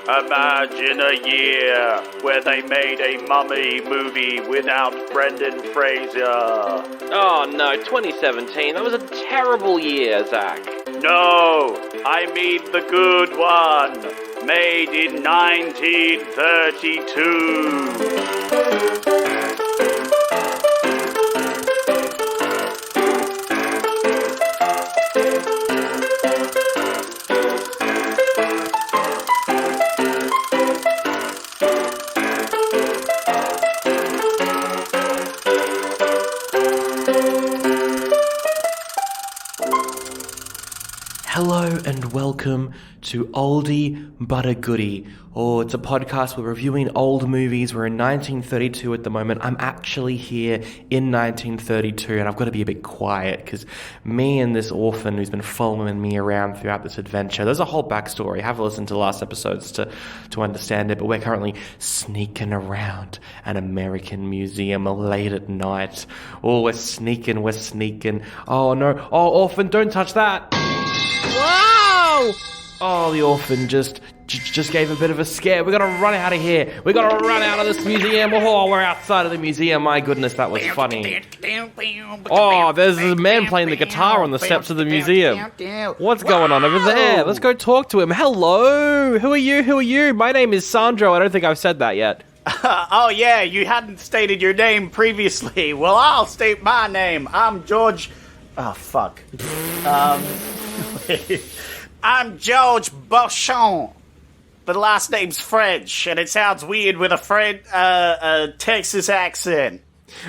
Imagine a year where they made a mummy movie without Brendan Fraser. Oh no, 2017. That was a terrible year, Zach. No, I mean the good one. Made in 1932. Hello and welcome to Oldie But a Goodie. It's a podcast. We're reviewing old movies. We're in 1932 at the moment. I'm actually here in 1932 and I've got to be a bit quiet because me and this orphan who's been following me around throughout this adventure, there's a whole backstory. Have a listen to last episodes to understand it, but we're currently sneaking around an American museum late at night. We're sneaking. Oh no, orphan, don't touch that. Wow! Oh, the orphan just gave a bit of a scare. We gotta run out of here. We gotta run out of this museum. Oh, we're outside of the museum. My goodness, that was funny. Oh, there's a man playing the guitar on the steps of the museum. What's going on over there? Let's go talk to him. Hello. Who are you? My name is Sandro. I don't think I've said that yet. Oh yeah, you hadn't stated your name previously. Well, I'll state my name. I'm George... Oh, fuck. I'm George Beauchamp, but the last name's French, and it sounds weird with a Texas accent.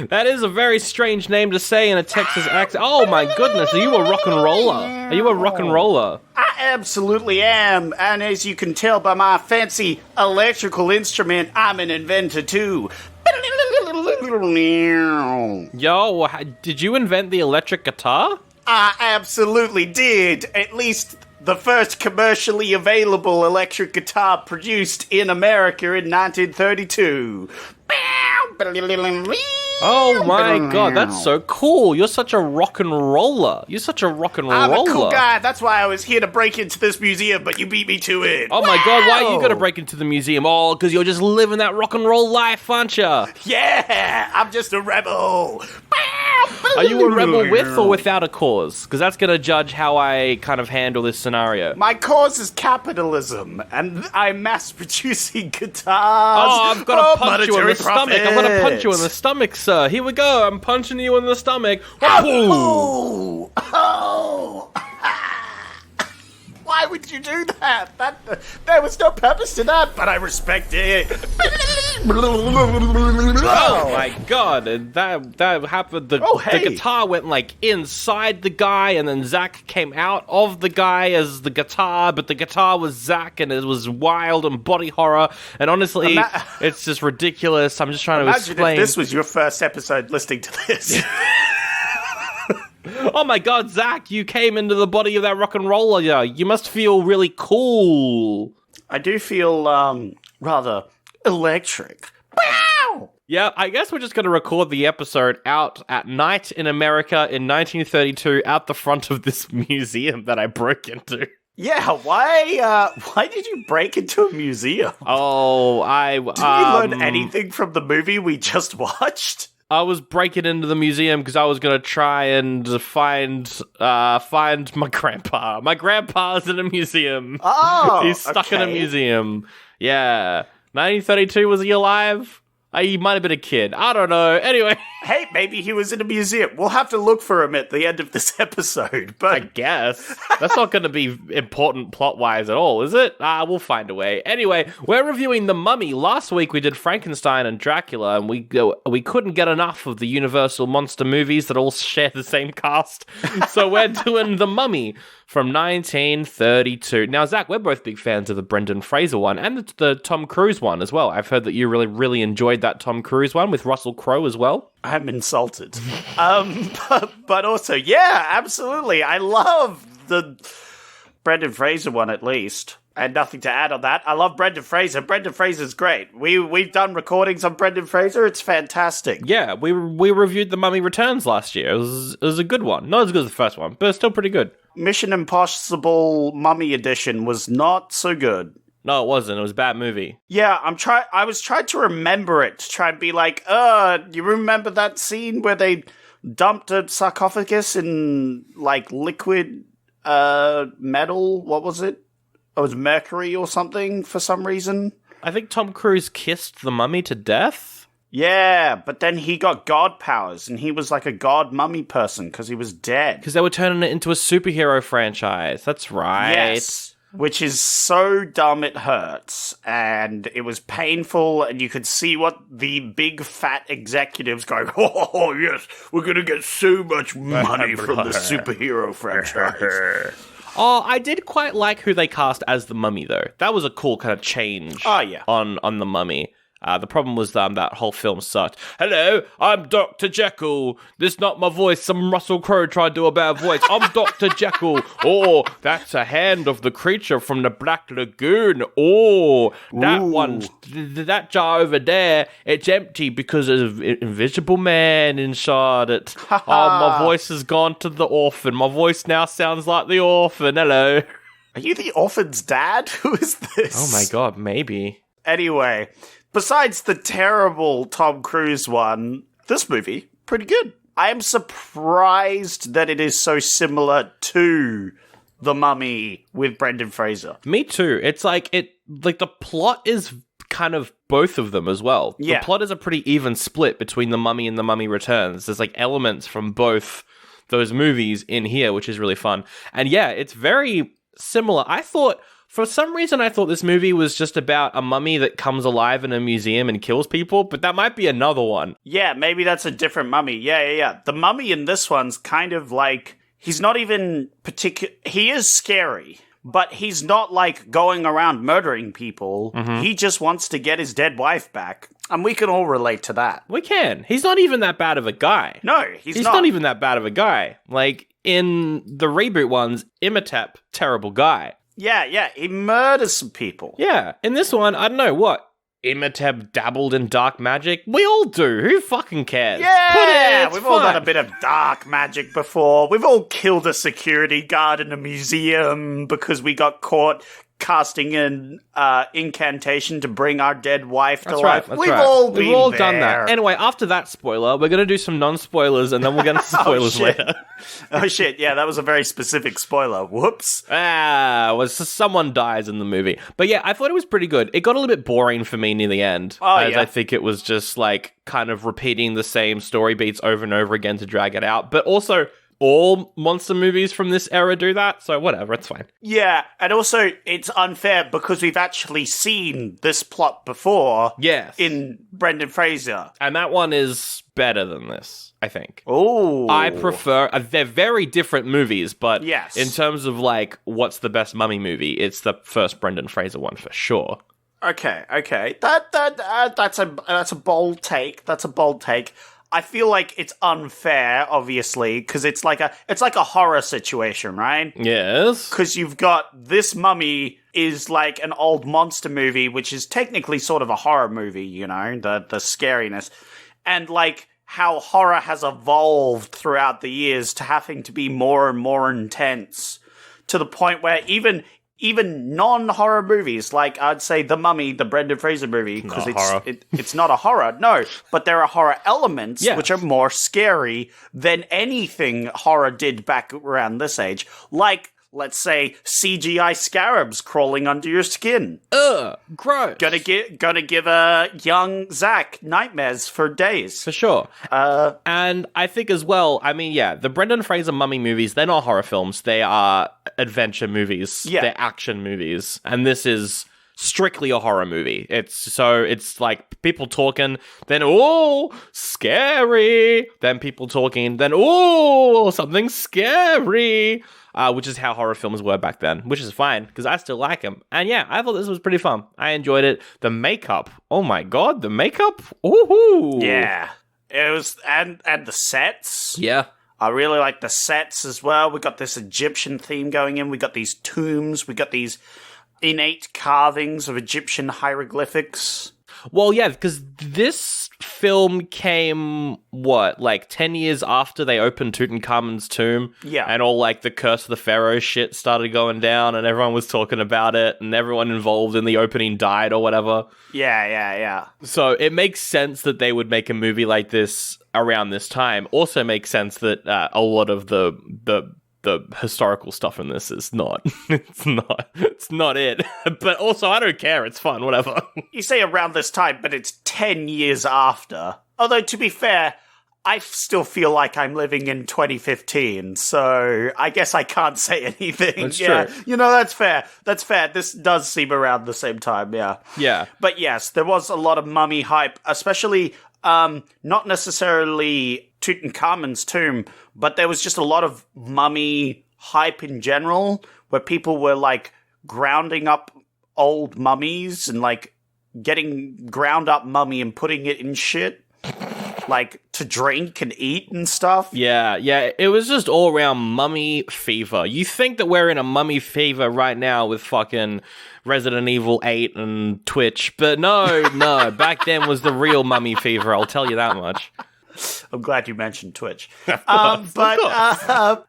That is a very strange name to say in a Texas accent. Oh my goodness, are you a rock and roller? I absolutely am, and as you can tell by my fancy electrical instrument, I'm an inventor too. Yo, did you invent the electric guitar? I absolutely did. At least the first commercially available electric guitar produced in America in 1932. Oh my god, that's so cool. You're such a rock and roller. I'm a cool guy. That's why I was here to break into this museum, but you beat me to it. Oh my god, why are you going to break into the museum? Oh, because you're just living that rock and roll life, aren't you? Yeah, I'm just a rebel. Are you a rebel with or without a cause? Because that's going to judge how I kind of handle this scenario. My cause is capitalism, and I'm mass-producing guitars. Oh, I've got to punch you in the stomach. I'm going to punch you in the stomach, sir. Here we go. I'm punching you in the stomach. Oh! Why would you do that? There was no purpose to that, but I respect it. Oh my god, that happened. The guitar went like inside the guy, and then Zach came out of the guy as the guitar, but the guitar was Zach, and it was wild and body horror. And honestly, it's just ridiculous. I'm just trying to explain. Imagine if this was your first episode listening to this. Oh my god, Zach, you came into the body of that rock and roller. Yeah, you must feel really cool. I do feel rather electric. Wow! Yeah, I guess we're just going to record the episode out at night in America in 1932 out the front of this museum that I broke into. Yeah, why did you break into a museum? Oh, Did we learn anything from the movie we just watched? I was breaking into the museum because I was going to try and find my grandpa. My grandpa's in a museum. Oh, he's stuck in a museum. Yeah. 1932, was he alive? He might have been a kid. I don't know. Anyway. Hey, maybe he was in a museum. We'll have to look for him at the end of this episode. But I guess. That's not going to be important plot-wise at all, is it? We'll find a way. Anyway, we're reviewing The Mummy. Last week we did Frankenstein and Dracula, and we couldn't get enough of the Universal monster movies that all share the same cast. So we're doing The Mummy from 1932. Now, Zach, we're both big fans of the Brendan Fraser one and the Tom Cruise one as well. I've heard that you really, really enjoyed that Tom Cruise one with Russell Crowe as well. I'm insulted. But also, yeah, absolutely. I love the Brendan Fraser one, at least. I had nothing to add on that. I love Brendan Fraser. Brendan Fraser's great. We've done recordings on Brendan Fraser. It's fantastic. Yeah, we reviewed The Mummy Returns last year. It was a good one. Not as good as the first one, but still pretty good. Mission Impossible Mummy Edition was not so good. No, it wasn't. It was a bad movie. Yeah, I was trying to remember it, to try and be like, you remember that scene where they dumped a sarcophagus in, like, liquid, metal? What was it? It was mercury or something for some reason. I think Tom Cruise kissed the mummy to death. Yeah, but then he got god powers, and he was like a god mummy person because he was dead. Because they were turning it into a superhero franchise. That's right. Yes. Which is so dumb it hurts, and it was painful, and you could see what the big fat executives going, oh yes, we're gonna get so much money from the superhero franchise. Oh, I did quite like who they cast as the mummy, though. That was a cool kind of change on the mummy. The problem was that whole film sucked. Hello, I'm Dr. Jekyll. This not my voice. Some Russell Crowe tried to do a bad voice. I'm Dr. Jekyll. Oh, that's a hand of the creature from the Black Lagoon. Oh, that one, that jar over there, it's empty because there's an invisible man inside it. Oh, my voice has gone to the orphan. My voice now sounds like the orphan. Hello. Are you the orphan's dad? Who is this? Oh my god, maybe. Anyway, besides the terrible Tom Cruise one, this movie, pretty good. I am surprised that it is so similar to The Mummy with Brendan Fraser. Me too. It's like the plot is kind of both of them as well. Yeah. The plot is a pretty even split between The Mummy and The Mummy Returns. There's like elements from both those movies in here, which is really fun. And yeah, it's very similar. For some reason, I thought this movie was just about a mummy that comes alive in a museum and kills people, but that might be another one. Yeah, maybe that's a different mummy. Yeah. The mummy in this one's kind of like, he's not even particular. He is scary, but he's not like going around murdering people. Mm-hmm. He just wants to get his dead wife back. And we can all relate to that. We can. He's not even that bad of a guy. No, he's not. Not even that bad of a guy. Like, in the reboot ones, Imhotep, terrible guy. Yeah, he murders some people. Yeah, in this one, I don't know, what? Imhotep dabbled in dark magic? We all do. Who fucking cares? Yeah, we've all done a bit of dark magic before. We've all killed a security guard in a museum because we got caught casting an incantation to bring our dead wife to life. We've all done that. Anyway, after that spoiler, we're going to do some non-spoilers, and then we'll get into spoilers later. Oh shit, yeah, that was a very specific spoiler. Whoops. Someone dies in the movie. But yeah, I thought it was pretty good. It got a little bit boring for me near the end. I think it was just like kind of repeating the same story beats over and over again to drag it out. But also, all monster movies from this era do that, so whatever, it's fine. Yeah, and also it's unfair because we've actually seen this plot before. Yes. In Brendan Fraser. And that one is better than this, I think. Oh. I prefer, they're very different movies, but yes, in terms of like, what's the best mummy movie, it's the first Brendan Fraser one for sure. Okay. That's a bold take. I feel like it's unfair, obviously, because it's like a horror situation, right? Yes. Because you've got this mummy is like an old monster movie, which is technically sort of a horror movie, you know, the scariness. And like how horror has evolved throughout the years to having to be more and more intense to the point where even non-horror movies, like I'd say The Mummy, the Brendan Fraser movie, because it's not a horror, no, but there are horror elements which are more scary than anything horror did back around this age. Like, let's say, CGI scarabs crawling under your skin. Ugh, gross. Gonna give a young Zach nightmares for days. For sure. And I think as well, I mean, yeah, the Brendan Fraser mummy movies, they're not horror films. They are adventure movies. Yeah. They're action movies. And this is strictly a horror movie. It's like people talking, then scary. Then people talking, then something scary. Which is how horror films were back then, which is fine, because I still like them. And yeah, I thought this was pretty fun. I enjoyed it. The makeup. Oh my god, the makeup? Ooh. Yeah. It was, and the sets. Yeah. I really like the sets as well. We got this Egyptian theme going in. We got these tombs. We got these innate carvings of Egyptian hieroglyphics. Well, yeah, because this film came, what, like 10 years after they opened Tutankhamun's tomb? Yeah. And all, like, the Curse of the Pharaoh shit started going down, and everyone was talking about it, and everyone involved in the opening died or whatever. Yeah. So it makes sense that they would make a movie like this around this time. Also makes sense that a lot of the historical stuff in this is not. It's not it. But also, I don't care. It's fun. Whatever. You say around this time, but it's 10 years after. Although, to be fair, I still feel like I'm living in 2015, so I guess I can't say anything. That's true. true. That's fair. That's fair. This does seem around the same time, yeah. Yeah. But yes, there was a lot of mummy hype, especially not necessarily Tutankhamun's tomb, but there was just a lot of mummy hype in general, where people were, like, grounding up old mummies and, like, getting ground up mummy and putting it in shit. Like, to drink and eat and stuff. Yeah, it was just all around mummy fever. You think that we're in a mummy fever right now with fucking Resident Evil 8 and Twitch, but no, back then was the real mummy fever, I'll tell you that much. I'm glad you mentioned Twitch. Of course.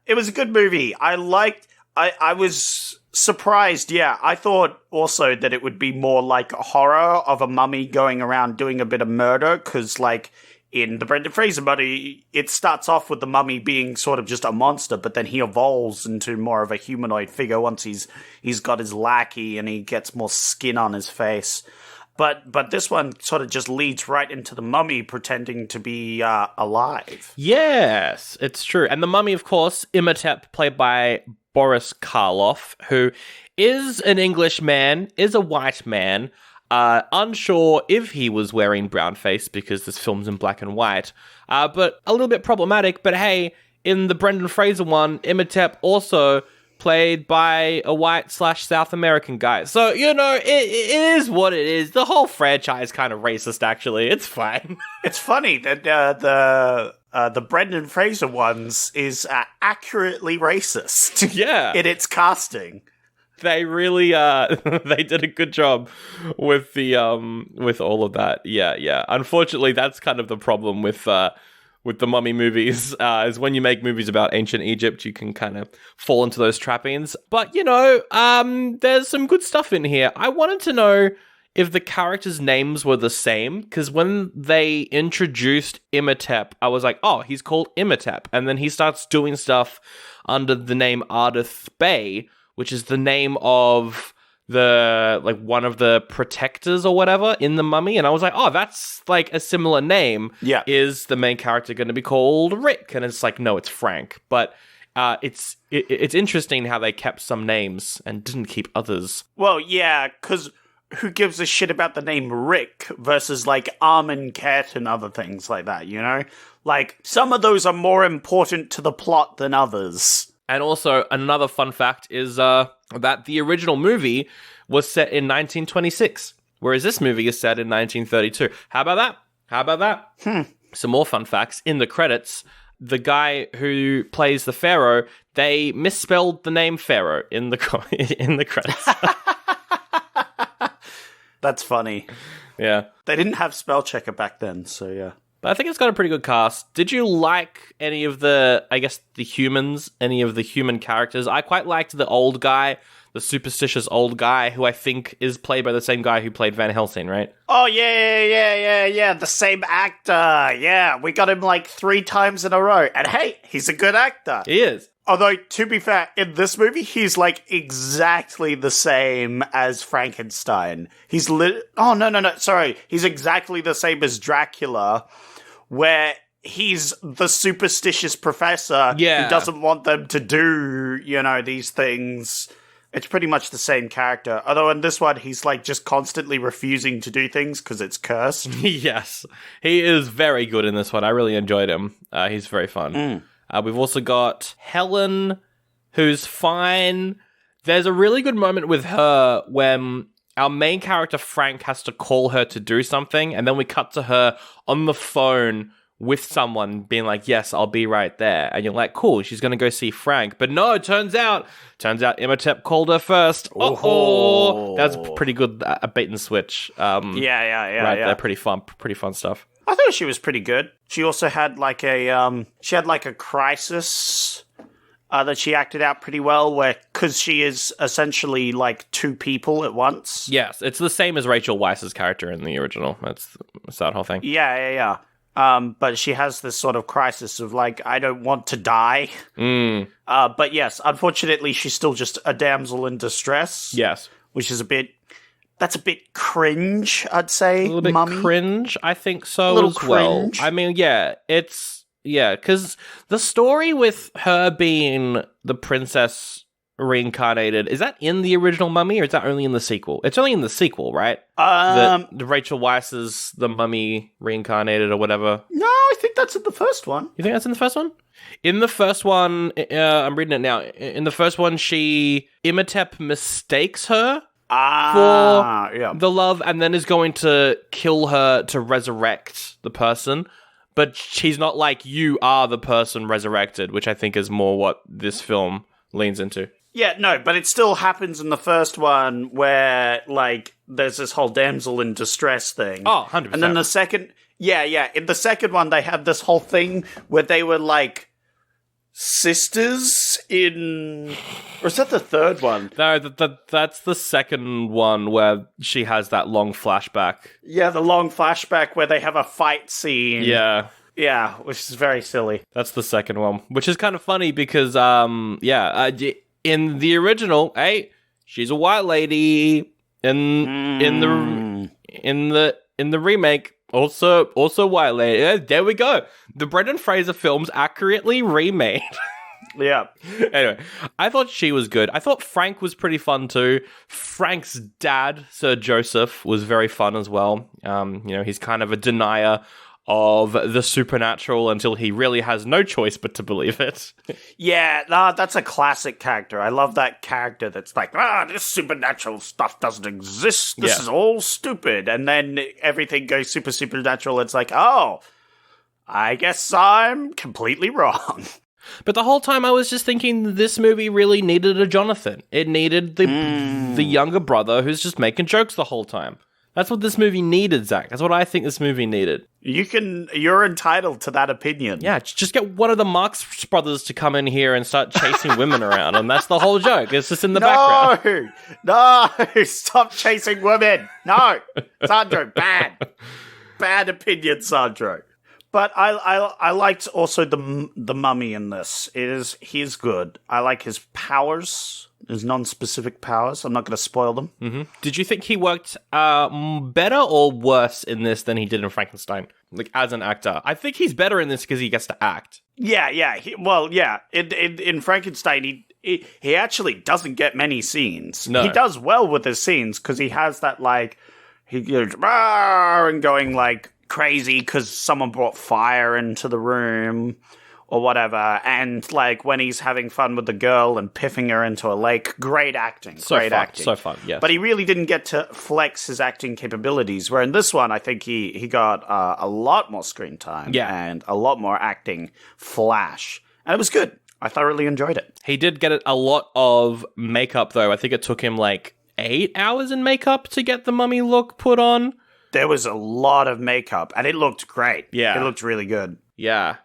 It was a good movie. I was surprised, yeah. I thought also that it would be more like a horror of a mummy going around doing a bit of murder, because, like, in the Brendan Fraser movie, it starts off with the mummy being sort of just a monster, but then he evolves into more of a humanoid figure once he's got his lackey and he gets more skin on his face. But this one sort of just leads right into the mummy pretending to be alive. Yes, it's true. And the mummy, of course, Imhotep, played by Boris Karloff, who is an English man, is a white man, unsure if he was wearing brown face because this film's in black and white, but a little bit problematic. But hey, in the Brendan Fraser one, Imhotep also played by a white/South American guy. So, it is what it is. The whole franchise kind of racist, actually. It's fine. It's funny that the Brendan Fraser ones is accurately racist. Yeah. In its casting. They really, they did a good job with the, with all of that. Yeah. Unfortunately, that's kind of the problem with the mummy movies, is when you make movies about ancient Egypt, you can kind of fall into those trappings. But, there's some good stuff in here. I wanted to know if the characters' names were the same, because when they introduced Imhotep, I was like, oh, he's called Imhotep. And then he starts doing stuff under the name Ardith Bey, which is the name of one of the protectors or whatever in the mummy. And I was like, oh, that's like a similar name. Yeah. Is the main character going to be called Rick? And it's like, no, it's Frank. But it's interesting how they kept some names and didn't keep others. Well, yeah, because who gives a shit about the name Rick versus, like, Armenket and other things like that, Like, some of those are more important to the plot than others. And also, another fun fact is that the original movie was set in 1926, whereas this movie is set in 1932. How about that? Some more fun facts. In the credits, the guy who plays the Pharaoh, they misspelled the name Pharaoh in the credits. That's funny. Yeah. They didn't have spell checker back then, so yeah. But I think it's got a pretty good cast. Did you like any of the human characters? I quite liked the old guy, the superstitious old guy, who I think is played by the same guy who played Van Helsing, right? Oh, yeah, the same actor. Yeah, we got him like 3 times in a row. And hey, he's a good actor. He is. Although, to be fair, in this movie, he's like exactly the same as Frankenstein. He's He's exactly the same as Dracula, where he's the superstitious professor who doesn't want them to do, these things. It's pretty much the same character. Although in this one, he's like just constantly refusing to do things because it's cursed. Yes. He is very good in this one. I really enjoyed him. He's very fun. We've also got Helen, who's fine. There's a really good moment with her when our main character, Frank, has to call her to do something, and then we cut to her on the phone with someone being like, yes, I'll be right there. And you're like, cool, she's going to go see Frank. But no, it turns out Imhotep called her first. Oh, that's pretty good, a bait and switch. Yeah. Right there, pretty fun stuff. I thought she was pretty good. She also had like a crisis that she acted out pretty well, where because she is essentially like two people at once. Yes, it's the same as Rachel Weisz's character in the original. That's that whole thing. Yeah. But she has this sort of crisis of like, I don't want to die. But yes, unfortunately, she's still just a damsel in distress. Yes, which is a bit cringe, I'd say. A little bit Mummy. cringe, I think so little as well. cringe. I mean, because the story with her being the princess reincarnated, is that in the original Mummy or is that only in the sequel? It's only in the sequel, right? The Rachel Weisz's the Mummy reincarnated or whatever. No, I think that's in the first one. You think that's in the first one? In the first one, I'm reading it now. In the first one, Imhotep mistakes her for the love and then is going to kill her to resurrect the person. But she's not like, you are the person resurrected, which I think is more what this film leans into. Yeah, no, but it still happens in the first one where, like, there's this whole damsel in distress thing. Oh, 100%. And then the second... Yeah. In the second one, they had this whole thing where they were, like, sisters in... Or is that the third one? No, that's the second one where she has that long flashback. Yeah, the long flashback where they have a fight scene. Yeah. Yeah, which is very silly. That's the second one, which is kind of funny because, in the original, hey, she's a white lady. In the remake, also white lady. Yeah, there we go. The Brendan Fraser films accurately remade. Yeah. Anyway, I thought she was good. I thought Frank was pretty fun too. Frank's dad, Sir Joseph, was very fun as well. He's kind of a denier of the supernatural until he really has no choice but to believe it. Yeah, that's a classic character. I love that character that's like, this supernatural stuff doesn't exist. This is all stupid. And then everything goes supernatural. It's like, oh, I guess I'm completely wrong. But the whole time I was just thinking this movie really needed a Jonathan. It needed the younger brother who's just making jokes the whole time. That's what this movie needed, Zach. That's what I think this movie needed. You're entitled to that opinion. Yeah, just get one of the Marx brothers to come in here and start chasing women around, and that's the whole joke. It's just in the background. No, stop chasing women. No, Sandro, bad opinion, Sandro. But I liked also the mummy in this. He's good. I like his powers. His non-specific powers. I'm not going to spoil them. Mm-hmm. Did you think he worked better or worse in this than he did in Frankenstein? Like, as an actor? I think he's better in this because he gets to act. Yeah. In Frankenstein, he actually doesn't get many scenes. No. He does well with his scenes because he has that, like, he goes, and going, like, crazy because someone brought fire into the room or whatever, and like when he's having fun with the girl and piffing her into a lake, great acting, acting, so fun, yeah. But he really didn't get to flex his acting capabilities. Where in this one, I think he got a lot more screen time, and a lot more acting flash, and it was good. I thoroughly enjoyed it. He did get a lot of makeup though. I think it took him like 8 hours in makeup to get the mummy look put on. There was a lot of makeup, and it looked great. Yeah, it looked really good. Yeah,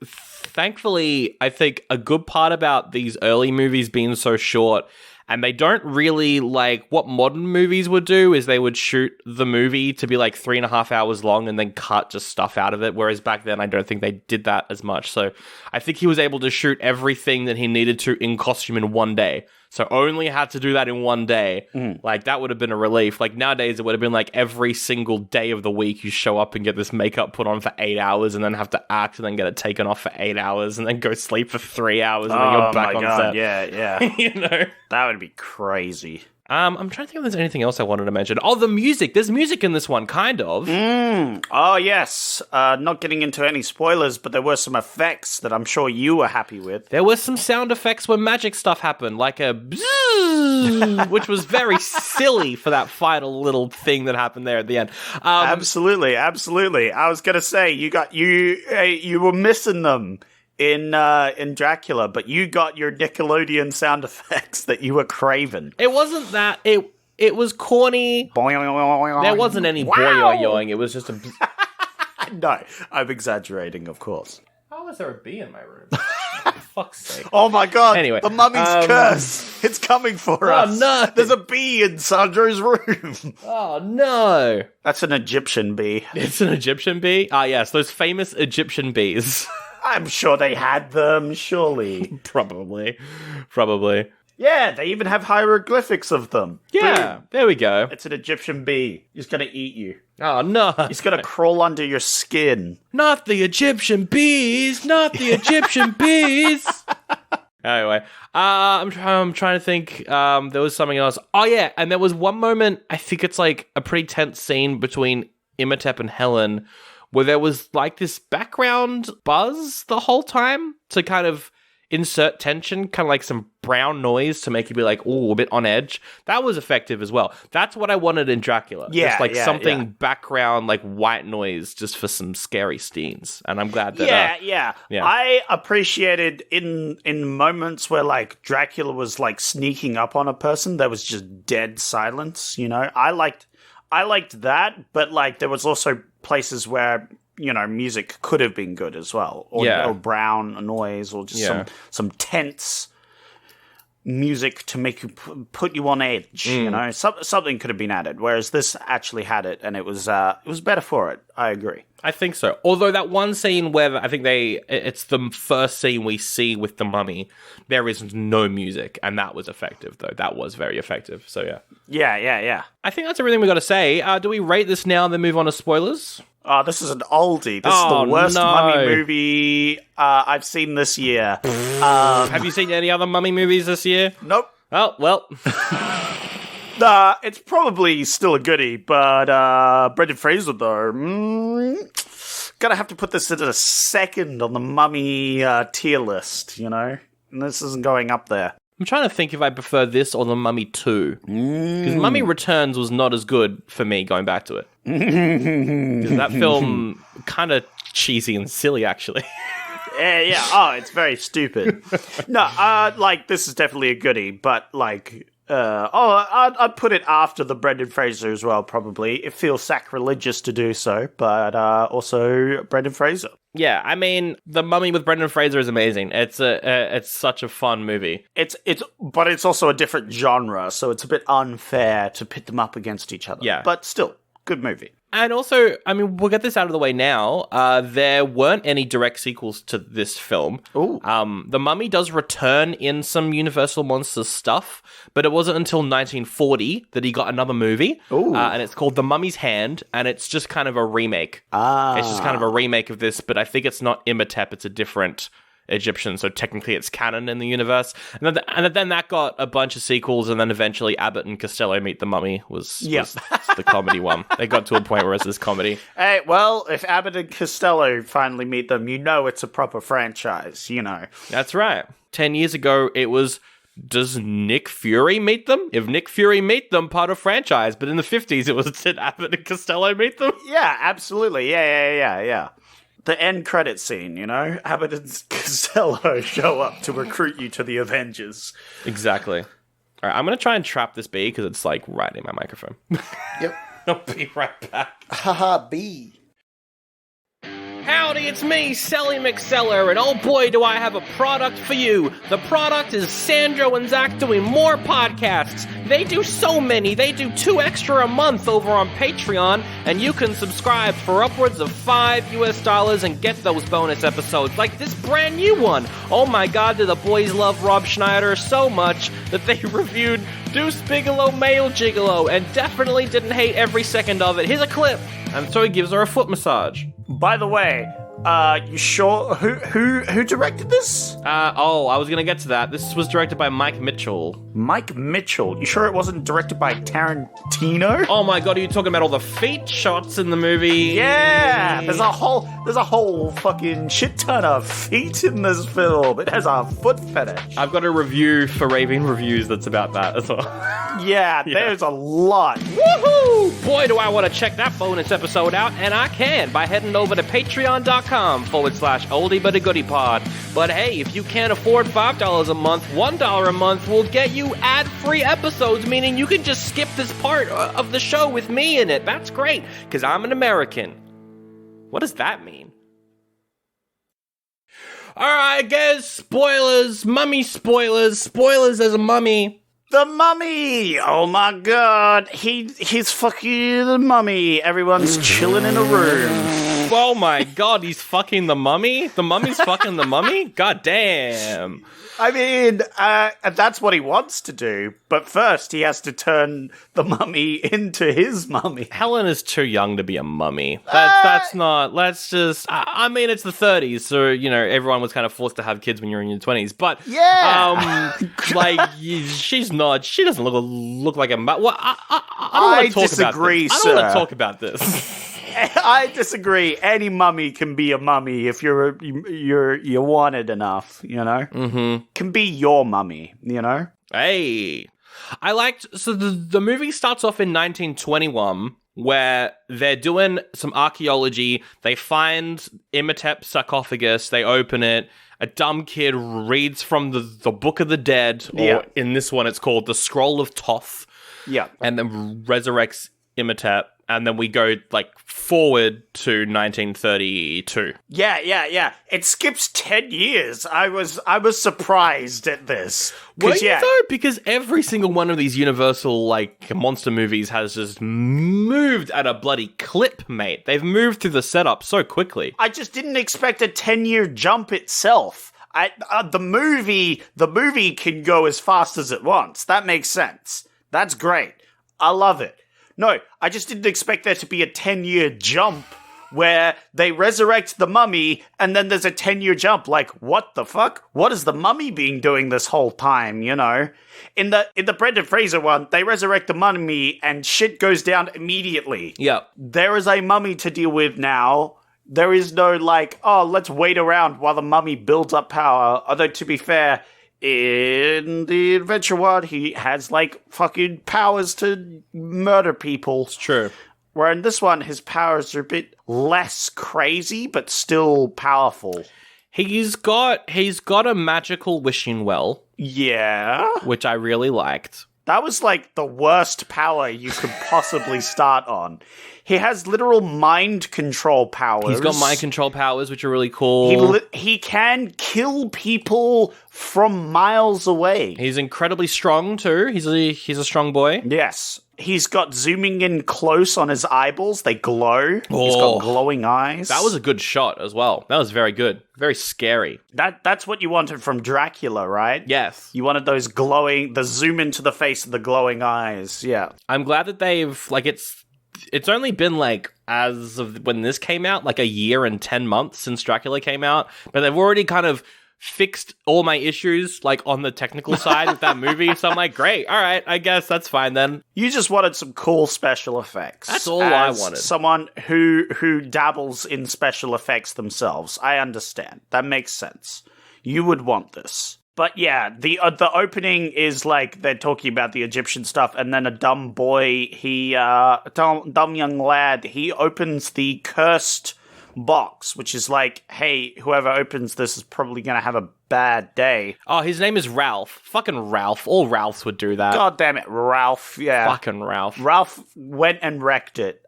thankfully, I think a good part about these early movies being so short, and they don't really, like, what modern movies would do is they would shoot the movie to be, like, 3.5 hours long and then cut just stuff out of it, whereas back then I don't think they did that as much. So I think he was able to shoot everything that he needed to in costume in one day. So only had to do that in one day. Like, that would have been a relief. Like, nowadays, it would have been like every single day of the week you show up and get this makeup put on for 8 hours and then have to act and then get it taken off for 8 hours and then go sleep for 3 hours and then you're back on set. Yeah. You know? That would be crazy. I'm trying to think if there's anything else I wanted to mention. Oh, the music. There's music in this one, kind of. Oh, yes. Not getting into any spoilers, but there were some effects that I'm sure you were happy with. There were some sound effects where magic stuff happened, like a bzzz, which was very silly for that final little thing that happened there at the end. Absolutely. I was going to say, you were missing them in Dracula, but you got your Nickelodeon sound effects that you were craving. It wasn't that. It was corny. There wasn't any boing-yoing. It was just a... No, I'm exaggerating, of course. How is there a bee in my room? For fuck's sake. Oh my god, Anyway, the mummy's curse. It's coming for us. Oh no. There's a bee in Sandro's room. Oh no. That's an Egyptian bee. It's an Egyptian bee? Ah, yes, those famous Egyptian bees. I'm sure they had them, surely. Probably. Yeah, they even have hieroglyphics of them. Yeah, Boom. there we go. It's an Egyptian bee. He's gonna eat you. Oh no. He's gonna crawl under your skin. Not the Egyptian bees! Not the Egyptian bees! Anyway, I'm trying to think. There was something else. Oh yeah, and there was one moment. I think it's like a pretty tense scene between Imhotep and Helen, where there was like this background buzz the whole time to kind of insert tension, kind of like some brown noise to make you be like, ooh, a bit on edge. That was effective as well. That's what I wanted in Dracula. Yeah, just like yeah, something yeah. background, like white noise, just for some scary scenes. And I'm glad that. Yeah. Yeah. I appreciated in moments where like Dracula was like sneaking up on a person, there was just dead silence. You know, I liked that, but like there was also places where, you know, music could have been good as well, or brown noise, or just some tense music to make you put you on edge. You know, something could have been added. Whereas this actually had it, and it was better for it. I agree. I think so. Although that one scene where I think it's the first scene we see with the mummy, there is no music, and that was effective, though. That was very effective. So, yeah. Yeah. I think that's everything we got to say. Do we rate this now and then move on to spoilers? Oh, this is an oldie. This is the worst mummy movie I've seen this year. Have you seen any other mummy movies this year? Nope. Oh, well. It's probably still a goodie, but Brendan Fraser, though, gonna have to put this into the second on the mummy tier list, you know? And this isn't going up there. I'm trying to think if I prefer this or The Mummy 2. Because Mummy Returns was not as good for me going back to it. Because that film kind of cheesy and silly, actually. Yeah. Oh, it's very stupid. No, like, this is definitely a goodie, but, like, I'd put it after the Brendan Fraser as well, probably. It feels sacrilegious to do so, but also Brendan Fraser. Yeah, I mean, The Mummy with Brendan Fraser is amazing. It's such a fun movie. But it's also a different genre, so it's a bit unfair to pit them up against each other. Yeah. But still, good movie. And also, I mean, we'll get this out of the way now. There weren't any direct sequels to this film. Ooh. The Mummy does return in some Universal Monsters stuff, but it wasn't until 1940 that he got another movie. Ooh. And it's called The Mummy's Hand, and it's just kind of a remake. It's just kind of a remake of this, but I think it's not Imhotep, it's a different Egyptian, so technically it's canon in the universe. And then that got a bunch of sequels, and then eventually Abbott and Costello Meet the Mummy was the comedy one. They got to a point where it's this comedy. Hey, well, if Abbott and Costello finally meet them, you know it's a proper franchise, you know. That's right. 10 years ago, it was, does Nick Fury meet them? If Nick Fury meet them, part of franchise. But in the 50s, it was, did Abbott and Costello meet them? Yeah, absolutely. Yeah. The end credit scene, you know? Abbott and Costello show up to recruit you to the Avengers. Exactly. All right, I'm going to try and trap this bee because it's like right in my microphone. Yep. I'll be right back. Haha, bee. Howdy, it's me, Selly McSeller, and oh boy do I have a product for you. The product is Sandro and Zach doing more podcasts. They do so many, they do 2 extra a month over on Patreon, and you can subscribe for upwards of $5 and get those bonus episodes, like this brand new one. Oh my god, do the boys love Rob Schneider so much that they reviewed Deuce Bigelow Male Gigolo, and definitely didn't hate every second of it. Here's a clip. And so he gives her a foot massage. By the way, you sure who directed this? I was gonna get to that. This was directed by Mike Mitchell. Mike Mitchell. You sure it wasn't directed by Tarantino? Oh my god, are you talking about all the feet shots in the movie? Yeah, there's a whole fucking shit ton of feet in this film. It has a foot fetish. I've got a review for Raving Reviews that's about that as well. Yeah, there's a lot. Woohoo! Boy, do I want to check that bonus episode out, and I can by heading over to patreon.com/oldie-but-a-goodie-pod. But hey, if you can't afford $5 a month, $1 a month will get you ad-free episodes, meaning you can just skip this part of the show with me in it. That's great, because I'm an American. What does that mean? Alright, guys, spoilers, mummy spoilers, as a mummy. The mummy! Oh my god, he's fucking the mummy. Everyone's chilling in a room. Oh my god, he's fucking the mummy? The mummy's fucking the mummy? God damn. I mean, that's what he wants to do, but first he has to turn the mummy into his mummy. Helen is too young to be a mummy. That's not, let's just, I mean, it's the 30s, so, you know, everyone was kind of forced to have kids when you're in your 20s, but, yeah! She's not, she doesn't look like a mummy. Well, I don't want to talk disagree, about this. sir. I don't want to talk about this. I disagree. Any mummy can be a mummy if you're wanted enough, you know? Mm-hmm. Can be your mummy, you know? Hey. So the movie starts off in 1921 where they're doing some archaeology. They find Imhotep's sarcophagus. They open it. A dumb kid reads from the Book of the Dead, or in this one it's called the Scroll of Thoth. Yeah. And then resurrects Imhotep. And then we go, forward to 1932. Yeah. It skips 10 years. I was surprised at this. Were you though? Because every single one of these Universal, monster movies has just moved at a bloody clip, mate. They've moved through the setup so quickly. I just didn't expect a 10-year jump itself. The movie can go as fast as it wants. That makes sense. That's great. I love it. No, I just didn't expect there to be a 10-year jump where they resurrect the mummy and then there's a 10-year jump. What the fuck? What has the mummy been doing this whole time, you know? In the Brendan Fraser one, they resurrect the mummy and shit goes down immediately. Yeah. There is a mummy to deal with now. There is no let's wait around while the mummy builds up power. Although, to be fair, in the adventure one, he has, fucking powers to murder people. It's true. Where in this one, his powers are a bit less crazy, but still powerful. He's got a magical wishing well. Yeah. Which I really liked. That was, the worst power you could possibly start on. He has literal mind control powers. He's got mind control powers, which are really cool. He can kill people from miles away. He's incredibly strong, too. He's a strong boy. Yes. He's got zooming in close on his eyeballs. They glow. He's got glowing eyes. That was a good shot as well. That was very good. Very scary. That's what you wanted from Dracula, right? Yes. You wanted those the zoom into the face of the glowing eyes. Yeah. I'm glad that they've, it's only been, as of when this came out, a year and 10 months since Dracula came out, but they've already kind of fixed all my issues, on the technical side with that movie, so I'm like, great, all right, I guess that's fine then. You just wanted some cool special effects. That's all I wanted. Someone who dabbles in special effects themselves. I understand. That makes sense. You would want this. But yeah, the opening is they're talking about the Egyptian stuff, and then a dumb boy, dumb young lad, he opens the cursed box, which is hey, whoever opens this is probably going to have a bad day. Oh, his name is Ralph. Fucking Ralph. All Ralphs would do that. God damn it, Ralph. Yeah. Fucking Ralph. Ralph went and wrecked it.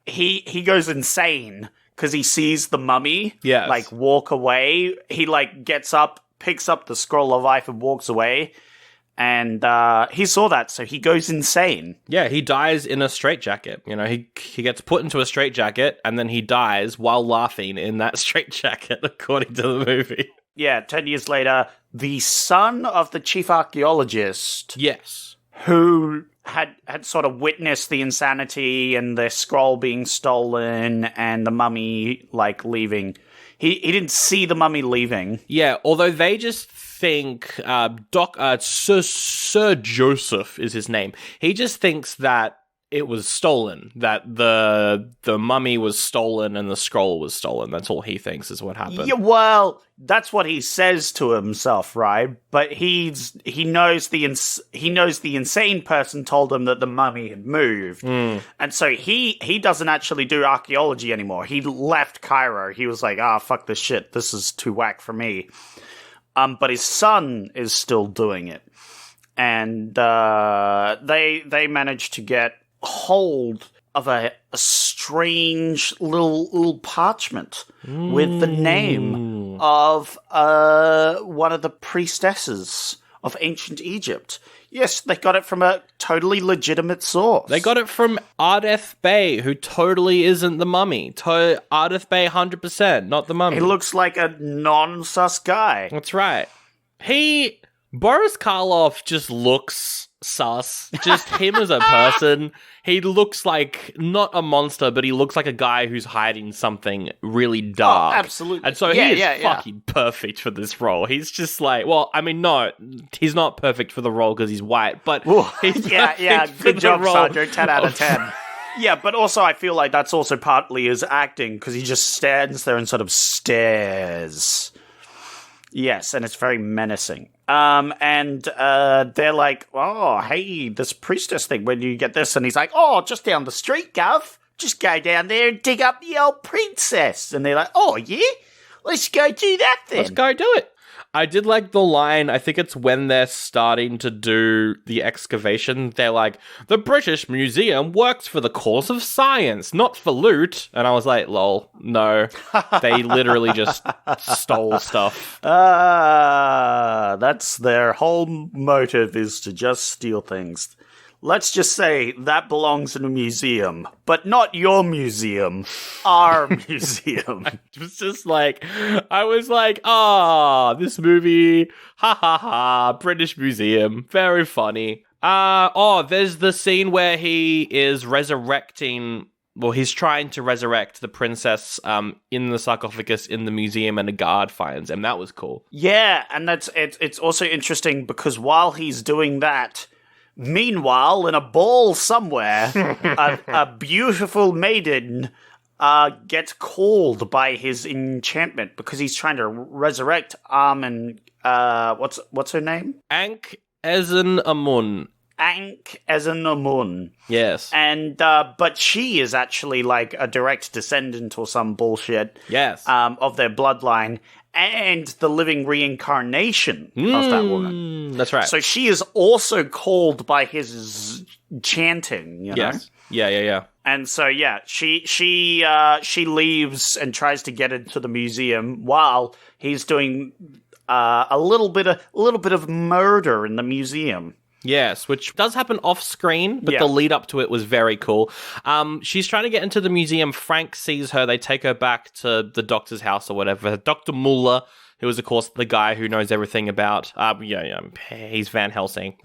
He goes insane because he sees the mummy walk away. He gets up, picks up the scroll of life and walks away. And he saw that, so he goes insane. Yeah, he dies in a straitjacket. You know, he gets put into a straitjacket, and then he dies while laughing in that straitjacket, according to the movie. Yeah, 10 years later, the son of the chief archaeologist... Yes. Who had sort of witnessed the insanity and the scroll being stolen and the mummy, leaving. He didn't see the mummy leaving. Yeah, although they just think Sir Joseph is his name. He just thinks that it was stolen, that the mummy was stolen and the scroll was stolen. That's all he thinks is what happened. Yeah, well, that's what he says to himself, right? But he knows the insane person told him that the mummy had moved, and so he doesn't actually do archaeology anymore. He left Cairo. He was like, fuck this shit. This is too whack for me. But his son is still doing it, and they managed to get hold of a strange little parchment with the name of one of the priestesses of ancient Egypt. Yes, they got it from a totally legitimate source. They got it from Ardeth Bey, who totally isn't the mummy. Ardeth Bey, 100%, not the mummy. He looks like a non-sus guy. That's right. Boris Karloff just looks sus. Just him as a person. He looks like, not a monster, but he looks like a guy who's hiding something really dark. Oh, absolutely. And so he is fucking perfect for this role. He's just like, well, I mean, no, he's not perfect for the role because he's white, but he's good job, Sandro. 10 out of 10. Yeah, but also I feel like that's also partly his acting, because he just stands there and sort of stares. Yes, and it's very menacing. And they're like, oh, hey, this priestess thing, when do you get this? And he's like, oh, just down the street, Gov. Just go down there and dig up the old princess. And they're like, oh, yeah? Let's go do that then. Let's go do it. I did like the line, I think it's when they're starting to do the excavation, they're like, the British Museum works for the cause of science, not for loot. And I was like, lol, no. They literally just stole stuff. That's their whole motive, is to just steal things. Let's just say that belongs in a museum, but not your museum, our museum. It was just like, I was like, this movie, ha ha ha, British Museum, very funny. There's the scene where he is he's trying to resurrect the princess in the sarcophagus in the museum, and a guard finds him. That was cool. Yeah, and it's also interesting because while he's doing that, meanwhile, in a ball somewhere, a beautiful maiden gets called by his enchantment because he's trying to resurrect and what's her name? Ankh-Ezen-Amun. Ankh-Ezen-Amun. Yes. And but she is actually like a direct descendant or some bullshit. Yes. Of their bloodline. And the living reincarnation of that woman. That's right. So she is also called by his chanting, you know? Yes. Yeah. And so, yeah, she leaves and tries to get into the museum while he's doing a little bit of murder in the museum. Yes, which does happen off screen, but the lead up to it was very cool. She's trying to get into the museum. Frank sees her. They take her back to the doctor's house or whatever. Dr. Muller, who is, of course, the guy who knows everything about... he's Van Helsing.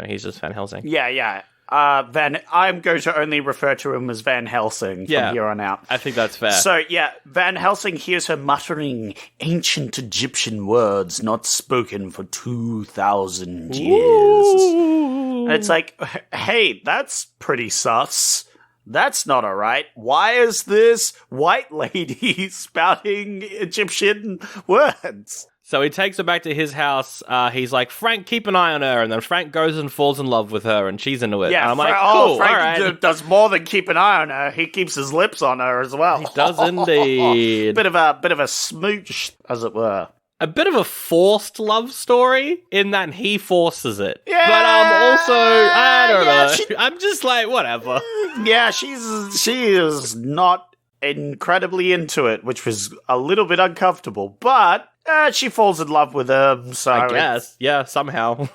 He's just Van Helsing. Yeah. I'm going to only refer to him as Van Helsing from here on out. I think that's fair. So, yeah, Van Helsing hears her muttering ancient Egyptian words not spoken for 2,000 years. Ooh. And it's like, hey, that's pretty sus. That's not all right. Why is this white lady spouting Egyptian words? So he takes her back to his house. He's like, Frank, keep an eye on her. And then Frank goes and falls in love with her, and she's into it. Yeah, and I'm like, cool, Frank all right. does more than keep an eye on her. He keeps his lips on her as well. He does indeed. bit of a smooch, as it were. A bit of a forced love story in that he forces it. Yeah, but also, I don't know. I'm just like, whatever. Yeah, she is not incredibly into it, which was a little bit uncomfortable, but she falls in love with him, so I guess. Yeah, somehow.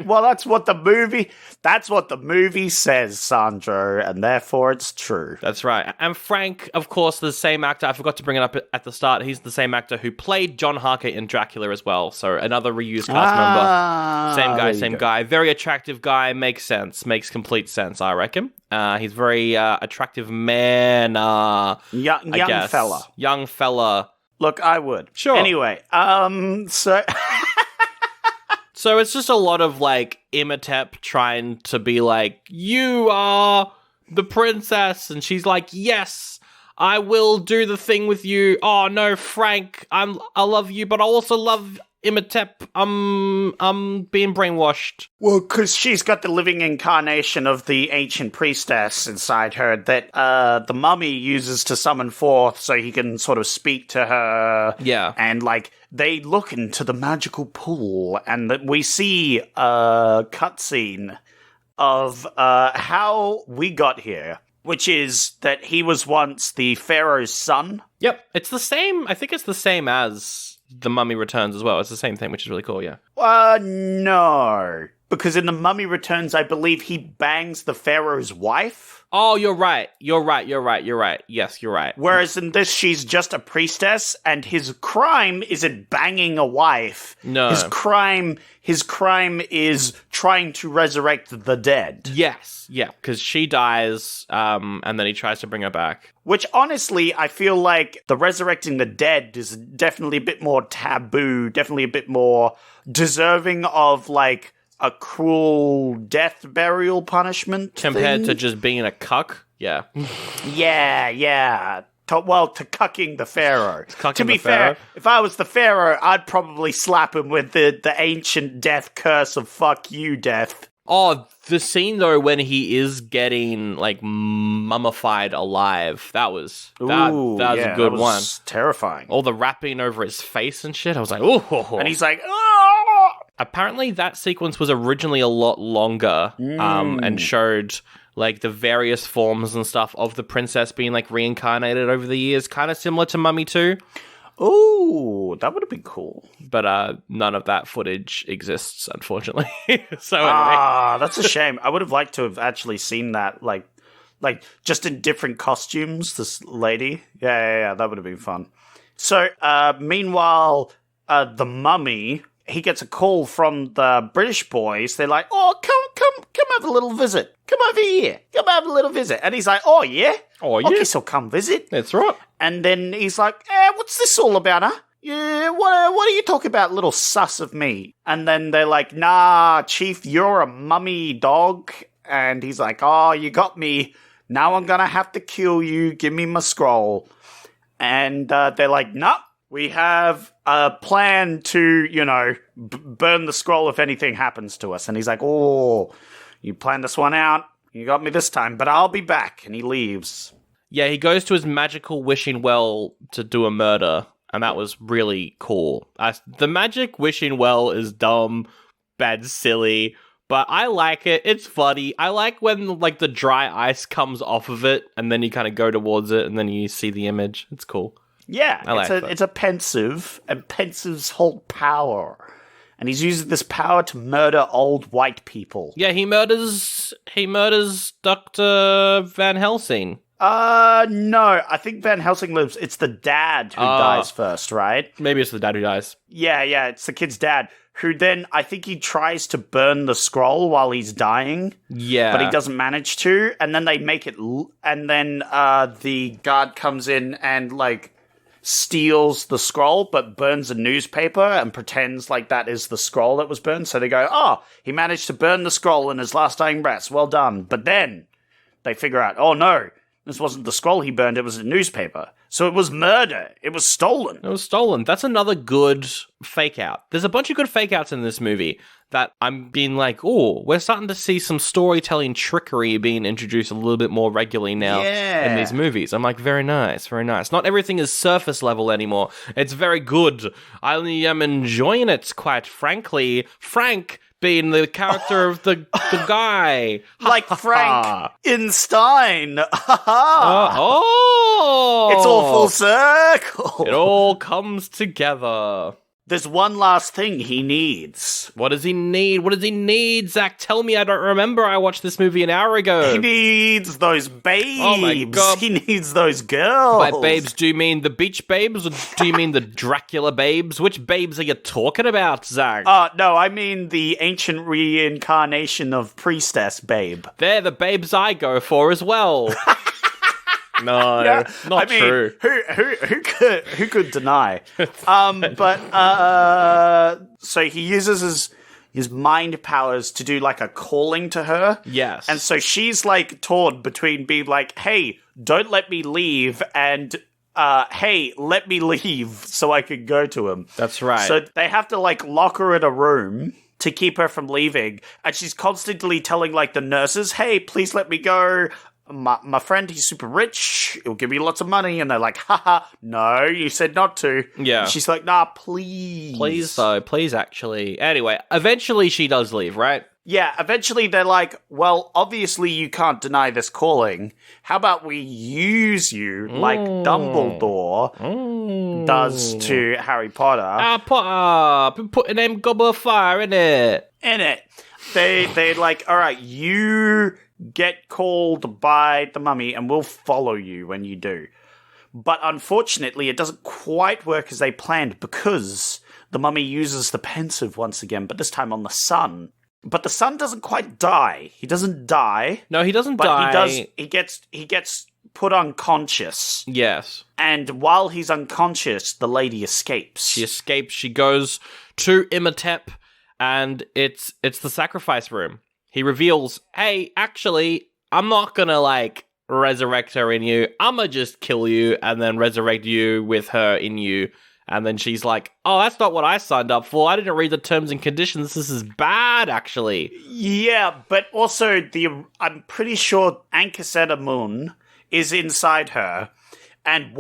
Well, that's what the movie says, Sandro, and therefore it's true. That's right. And Frank, of course, the same actor, I forgot to bring it up at the start, he's the same actor who played John Harker in Dracula as well, so another reused cast member. Same guy. Very attractive guy, makes sense. Makes complete sense, I reckon. He's very attractive man. Young fella. Young fella. Look, I would. Sure. Anyway, so... So it's just a lot of, like, Imhotep trying to be like, you are the princess, and she's like, yes, I will do the thing with you. Oh, no, Frank, I love you, but I also love Imhotep. I'm being brainwashed. Well, because she's got the living incarnation of the ancient priestess inside her that the mummy uses to summon forth so he can sort of speak to her. Yeah. And, like, they look into the magical pool, and we see a cutscene of how we got here. which is that he was once the pharaoh's son. Yep, it's the same. I think it's the same as The Mummy Returns as well. It's the same thing, which is really cool, yeah. No. Because in The Mummy Returns, I believe he bangs the pharaoh's wife. Oh, you're right. You're right. Yes, you're right. Whereas in this, she's just a priestess, and his crime isn't banging a wife. No. His crime is trying to resurrect the dead. Yes, yeah, because she dies, and then he tries to bring her back. Which, honestly, I feel like the resurrecting the dead is definitely a bit more taboo, definitely a bit more deserving of, like, a cruel death burial punishment Compared thing. to just being a cuck? Yeah. Yeah. To cucking the pharaoh. Cucking To be the pharaoh? fair, if I was the pharaoh, I'd probably slap him with the ancient death curse of fuck you, death. Oh, the scene, though, when he is getting, like, mummified alive, that was a good one. Terrifying. All the wrapping over his face and shit, I was like, ooh. And he's like, oh! Apparently that sequence was originally a lot longer, and showed, like, the various forms and stuff of the princess being, like, reincarnated over the years, kind of similar to Mummy 2. Ooh, that would have been cool. But none of that footage exists, unfortunately. So anyway. That's a shame. I would have liked to have actually seen that, like just in different costumes, this lady. Yeah, that would have been fun. So, meanwhile, the mummy, he gets a call from the British boys. They're like, oh, come have a little visit. Come over here. Come have a little visit. And he's like, oh, yeah? Oh, yeah. I guess I'll come visit. That's right. And then he's like, what's this all about, huh? Yeah, what are you talking about, little sus of me? And then they're like, nah, chief, you're a mummy dog. And he's like, oh, you got me. Now I'm gonna have to kill you. Give me my scroll. And they're like, nah, we have a plan to, burn the scroll if anything happens to us. And he's like, oh, you planned this one out. You got me this time, but I'll be back. And he leaves. Yeah, he goes to his magical wishing well to do a murder, and that was really cool. The magic wishing well is dumb, bad, silly, but I like it. It's funny. I like when, like, the dry ice comes off of it, and then you kind of go towards it, and then you see the image. It's cool. Yeah, it's a pensive, and pensive's whole power. And he's using this power to murder old white people. Yeah, he murders Dr. Van Helsing. No, I think Van Helsing lives. It's the dad who dies first, right? Maybe it's the dad who dies. Yeah, it's the kid's dad, who then, I think he tries to burn the scroll while he's dying. Yeah. But he doesn't manage to, and then they make it, and then, the guard comes in and, like, steals the scroll, but burns a newspaper and pretends like that is the scroll that was burned. So they go, oh, he managed to burn the scroll in his last dying breaths. Well done. But then they figure out, oh no, this wasn't the scroll he burned, it was a newspaper. So it was murder. It was stolen. It was stolen. That's another good fake out. There's a bunch of good fake outs in this movie that I'm being like, oh, we're starting to see some storytelling trickery being introduced a little bit more regularly now in these movies. I'm like, very nice, very nice. Not everything is surface level anymore. It's very good. I am enjoying it, quite frankly. Frank being the character of the guy. Like Frank in Stein. Oh! It's all full circle. It all comes together. There's one last thing he needs. What does he need? What does he need, Zach? Tell me, I don't remember. I watched this movie an hour ago. He needs those babes. Oh my God. He needs those girls. By babes, do you mean the beach babes, or do you mean the Dracula babes? Which babes are you talking about, Zach? No, I mean the ancient reincarnation of priestess babe. They're the babes I go for as well. No, Yeah, not true. Who could deny? So he uses his mind powers to do like a calling to her. Yes. And so she's like torn between being like, hey, don't let me leave, and hey, let me leave so I can go to him. That's right. So they have to like lock her in a room to keep her from leaving. And she's constantly telling like the nurses, hey, please let me go. My friend, he's super rich. He'll give me lots of money. And they're like, haha, no, you said not to. Yeah. And she's like, nah, please. Please, though. Please, actually. Anyway, eventually she does leave, right? Yeah, eventually they're like, well, obviously you can't deny this calling. How about we use you like Dumbledore does to Harry Potter? Potter, been putting them gobble of fire in it. In it. They're like, all right, you get called by the mummy and we'll follow you when you do. But unfortunately, it doesn't quite work as they planned because the mummy uses the pensive once again, but this time on the son. But the son doesn't quite die. He doesn't die. No, he doesn't but die. He gets put unconscious. Yes. And while he's unconscious, the lady escapes. She escapes. She goes to Imhotep, and it's the sacrifice room. He reveals, hey, actually, I'm not gonna, resurrect her in you. I'ma just kill you and then resurrect you with her in you. And then she's like, oh, that's not what I signed up for. I didn't read the terms and conditions. This is bad, actually. Yeah, but also I'm pretty sure Ankh-Sedamun is inside her. And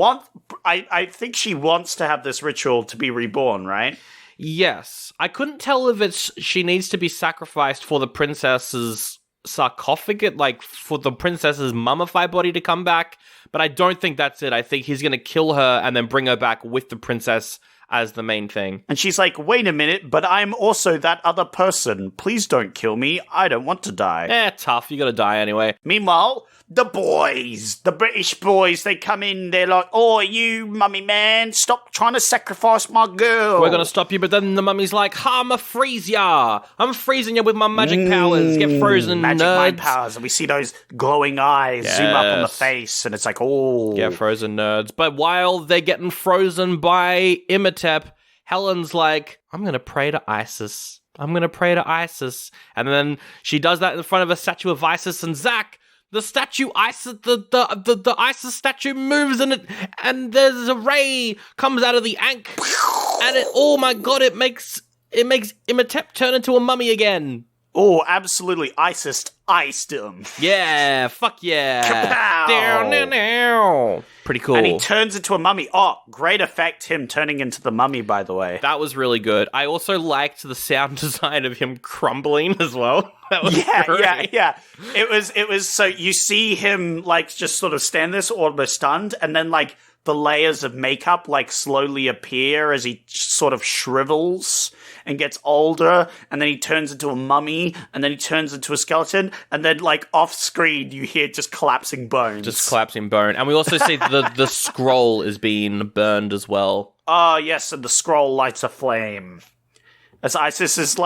I think she wants to have this ritual to be reborn, right? Yes. I couldn't tell if she needs to be sacrificed for the princess's sarcophagus, for the princess's mummified body to come back, but I don't think that's it. I think he's going to kill her and then bring her back with the princess as the main thing. And she's like, wait a minute, but I'm also that other person. Please don't kill me. I don't want to die. Tough. You got to die anyway. Meanwhile, the boys, the British boys, they come in, they're like, oh, you mummy man, stop trying to sacrifice my girl. We're going to stop you, but then the mummy's like, I'm a freeze ya. I'm freezing you with my magic powers. Get frozen, magic nerds. mind powers. And we see those glowing eyes zoom up on the face, and it's like, oh. Get frozen, nerds. But while they're getting frozen by Imhotep, Helen's like, I'm going to pray to Isis. I'm going to pray to Isis. And then she does that in front of a statue of Isis, and Zach, the statue Isis, the Isis statue moves and there's a ray comes out of the Ankh, and oh my god, it makes Imhotep turn into a mummy again. Oh, absolutely, Isis iced him. Yeah, fuck yeah. Kapow! Down. Pretty cool. And he turns into a mummy. Oh, great effect, him turning into the mummy, by the way. That was really good. I also liked the sound design of him crumbling as well. That was great. Yeah. It was so you see him just sort of stand there almost stunned, and then the layers of makeup slowly appear as he sort of shrivels and gets older, and then he turns into a mummy, and then he turns into a skeleton, and then off screen you hear just collapsing bones. Just collapsing bone. And we also see the scroll is being burned as well. Oh, yes, and the scroll lights a flame. As Isis is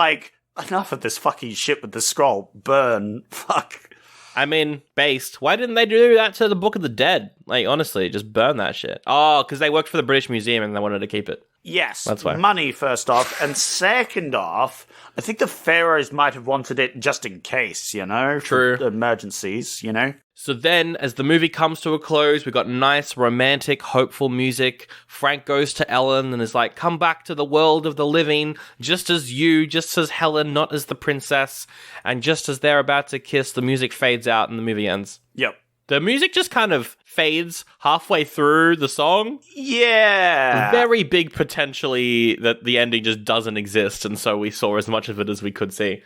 enough of this fucking shit with the scroll. Burn. Fuck. I mean, based. Why didn't they do that to the Book of the Dead? Honestly, just burn that shit. Oh, because they worked for the British Museum and they wanted to keep it. Yes, that's why. Money, first off. And second off, I think the pharaohs might have wanted it just in case, True. For emergencies, So then, as the movie comes to a close, we've got nice, romantic, hopeful music. Frank goes to Ellen and is like, come back to the world of the living, just as Helen, not as the princess. And just as they're about to kiss, the music fades out and the movie ends. Yep. The music just kind of fades halfway through the song. Yeah. Very big potentially that the ending just doesn't exist, and so we saw as much of it as we could see.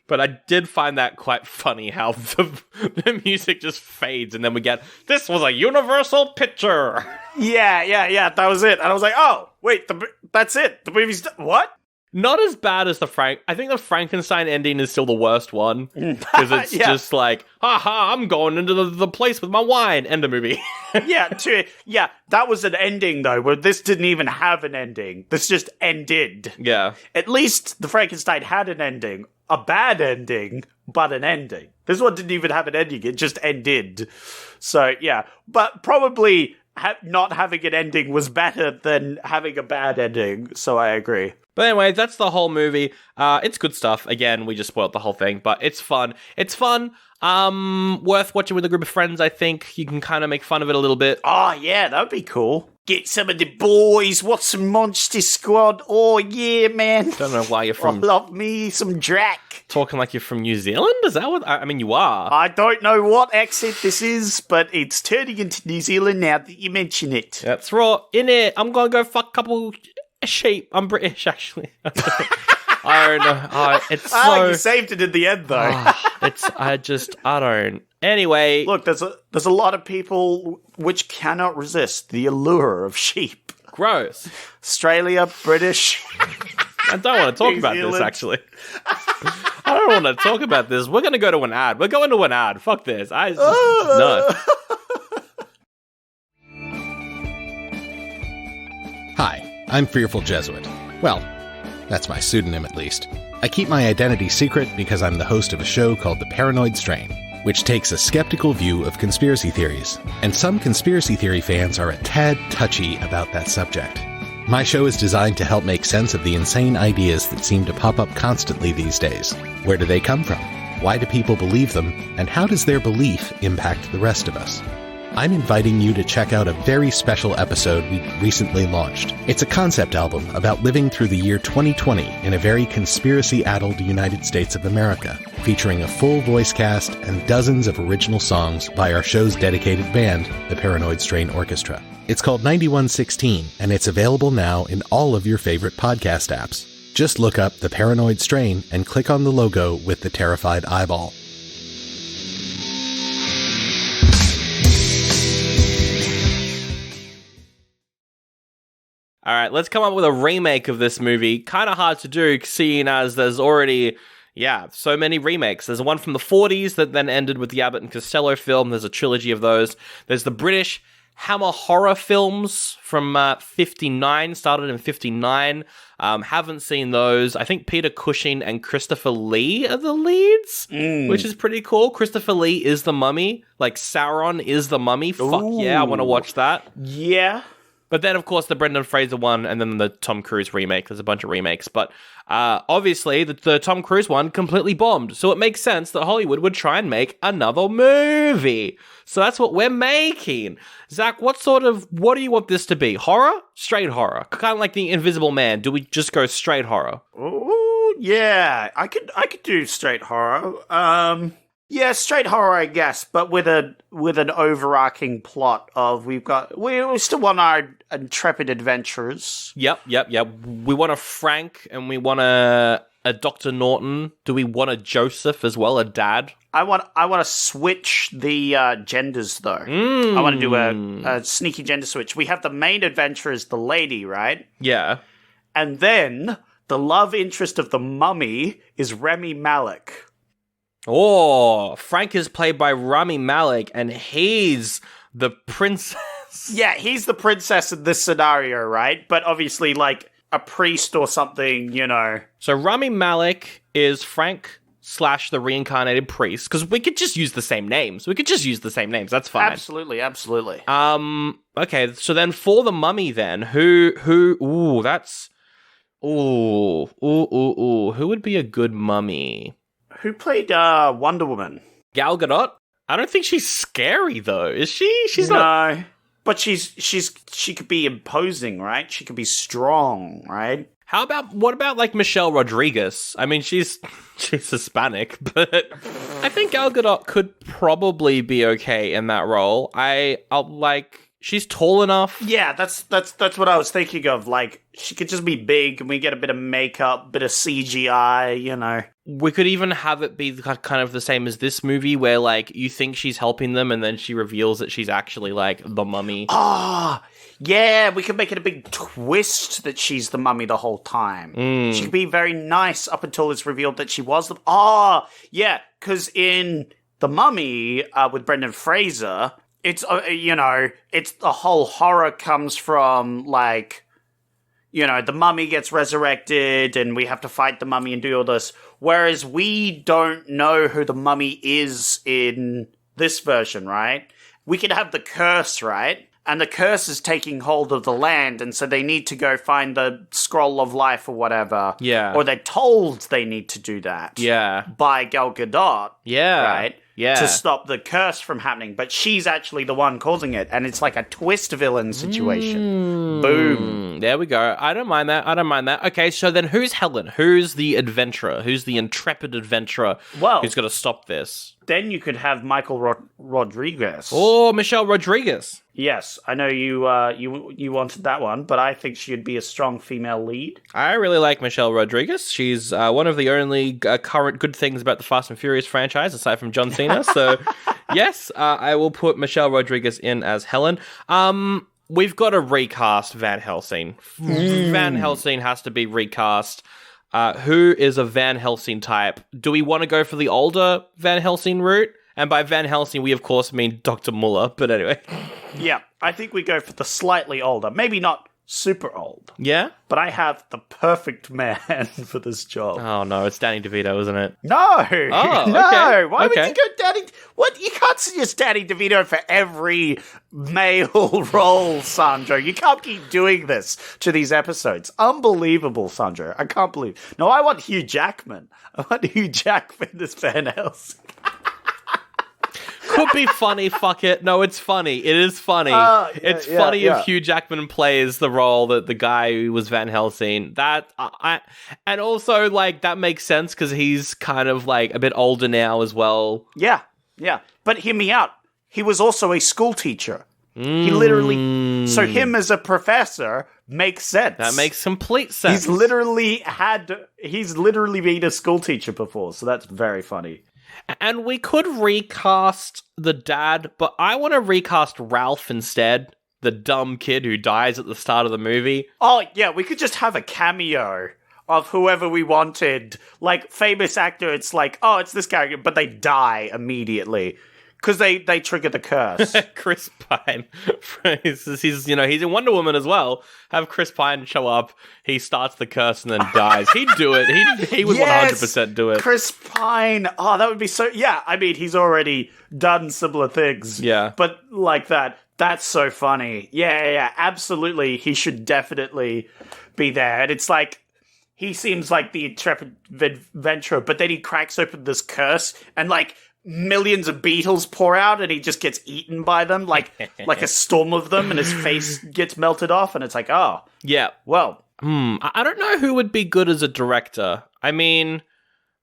But I did find that quite funny how the music just fades and then we get, this was a universal picture. Yeah, that was it. And I was like, oh, wait, that's it. The movie's what? Not as bad as I think the Frankenstein ending is still the worst one. Because it's just haha, I'm going into the place with my wine. End of movie. Yeah, that was an ending, though, where this didn't even have an ending. This just ended. Yeah. At least the Frankenstein had an ending. A bad ending, but an ending. This one didn't even have an ending. It just ended. So, yeah. But probably not having an ending was better than having a bad ending. So I agree. But anyway, that's the whole movie. It's good stuff. Again, we just spoiled the whole thing, but it's fun. It's fun. Worth watching with a group of friends, I think. You can kind of make fun of it a little bit. Oh, yeah, that would be cool. Get some of the boys, watch some Monster Squad. Oh, yeah, man. Don't know why you're from... love me some Drac. Talking like you're from New Zealand? Is that what... I mean, you are. I don't know what accent this is, but it's turning into New Zealand now that you mention it. That's right. In it, I'm going to go fuck a couple sheep. I'm British, actually. I don't know. It's so... Oh, you saved it in the end, though. I don't. Anyway. Look, there's a lot of people which cannot resist the allure of sheep. Gross. Australia, British. I don't want to talk about this, actually. I don't want to talk about this. We're going to go to an ad. We're going to an ad. Fuck this. No. Hi, I'm Fearful Jesuit. Well, that's my pseudonym at least. I keep my identity secret because I'm the host of a show called The Paranoid Strain, which takes a skeptical view of conspiracy theories. And some conspiracy theory fans are a tad touchy about that subject. My show is designed to help make sense of the insane ideas that seem to pop up constantly these days. Where do they come from? Why do people believe them? And how does their belief impact the rest of us? I'm inviting you to check out a very special episode we recently launched. It's a concept album about living through the year 2020 in a very conspiracy-addled United States of America, featuring a full voice cast and dozens of original songs by our show's dedicated band, the Paranoid Strain Orchestra. It's called 9116, and it's available now in all of your favorite podcast apps. Just look up The Paranoid Strain and click on the logo with the terrified eyeball. All right, let's come up with a remake of this movie. Kind of hard to do, seeing as there's already, so many remakes. There's one from the 40s that then ended with the Abbott and Costello film. There's a trilogy of those. There's the British Hammer horror films from 59, started in 59. Haven't seen those. I think Peter Cushing and Christopher Lee are the leads, which is pretty cool. Christopher Lee is the mummy. Like, Sauron is the mummy. Fuck yeah, I want to watch that. Yeah. But then, of course, the Brendan Fraser one, and then the Tom Cruise remake. There's a bunch of remakes. But obviously, the Tom Cruise one completely bombed. So it makes sense that Hollywood would try and make another movie. So that's what we're making. Zach, what do you want this to be? Horror? Straight horror. Kind of like The Invisible Man. Do we just go straight horror? Ooh, yeah. I could do straight horror. Yeah, straight horror, I guess, but with an overarching plot of we still want our intrepid adventurers. Yep. We want a Frank and we want a Dr. Norton. Do we want a Joseph as well, a dad? I want to switch the genders though. I want to do a sneaky gender switch. We have the main adventurer as the lady, right? Yeah. And then the love interest of the mummy is Rami Malek. Oh, Frank is played by Rami Malek, and he's the princess. Yeah, he's the princess in this scenario, right? But obviously, like, a priest or something, you know. So Rami Malek is Frank / the reincarnated priest, because we could just use the same names. That's fine. Absolutely. Okay, so then for the mummy then, who would be a good mummy? Who played Wonder Woman? Gal Gadot? I don't think she's scary though. Is she? She's not. No, but she could be imposing, right? She could be strong, right? What about like Michelle Rodriguez? I mean, she's Hispanic, but I think Gal Gadot could probably be okay in that role. She's tall enough. Yeah, that's what I was thinking of. Like, she could just be big, and we get a bit of makeup, bit of CGI, you know. We could even have it be kind of the same as this movie, where, like, you think she's helping them, and then she reveals that she's actually, like, the mummy. Yeah, we could make it a big twist that she's the mummy the whole time. She could be very nice up until it's revealed that she was the... yeah, because in The Mummy, with Brendan Fraser... It's, it's the whole horror comes from, like, the mummy gets resurrected and we have to fight the mummy and do all this. Whereas we don't know who the mummy is in this version, right? We could have the curse, right? And the curse is taking hold of the land, and so they need to go find the scroll of life or whatever. Yeah. Or they're told they need to do that. Yeah. By Gal Gadot. Yeah. Right? Yeah. To stop the curse from happening. But she's actually the one causing it. And it's like a twist villain situation. Boom. There we go. I don't mind that. Okay, so then who's Helen? Who's the adventurer? Who's the intrepid adventurer who's going to stop this? Then you could have Michael Rodriguez. Oh, Michelle Rodriguez. Yes, I know you wanted that one, but I think she'd be a strong female lead. I really like Michelle Rodriguez. She's one of the only current good things about the Fast and Furious franchise, aside from John Cena. So, yes, I will put Michelle Rodriguez in as Helen. We've got to recast Van Helsing. Van Helsing has to be recast. Who is a Van Helsing type? Do we want to go for the older Van Helsing route? And by Van Helsing, we of course mean Dr. Muller, but anyway. Yeah, I think we go for the slightly older. Maybe not super old. Yeah? But I have the perfect man for this job. Oh no, it's Danny DeVito, isn't it? No! Oh, no! okay. Why would Okay. you go Danny... What? You can't suggest Danny DeVito for every male role, Sandro. You can't keep doing this to these episodes. Unbelievable, Sandro. I can't believe... No, I want Hugh Jackman. I want Hugh Jackman as Van Helsing. Could be funny, fuck it. No, it's funny. It is funny. It's funny if Hugh Jackman plays the role that the guy who was Van Helsing. And also, like, that makes sense because he's kind of, like, a bit older now as well. Yeah. But hear me out. He was also a school teacher. He literally... So him as a professor makes sense. That makes complete sense. He's literally been a school teacher before, so that's very funny. And we could recast the dad, but I want to recast Ralph instead, the dumb kid who dies at the start of the movie. Oh, yeah, we could just have a cameo of whoever we wanted. Like, famous actor, it's like, oh, it's this character, but they die immediately. Because they trigger the curse. Chris Pine. he's in Wonder Woman as well. Have Chris Pine show up. He starts the curse and then dies. He'd do it. He would 100% do it. Chris Pine. Oh, that would be so... Yeah, I mean, he's already done similar things. Yeah. But like that, that's so funny. Yeah, absolutely. He should definitely be there. And it's like, he seems like the intrepid adventurer, but then he cracks open this curse and like... millions of beetles pour out and he just gets eaten by them like a storm of them and his face gets melted off and it's like, oh. Yeah. Well. I don't know who would be good as a director. I mean,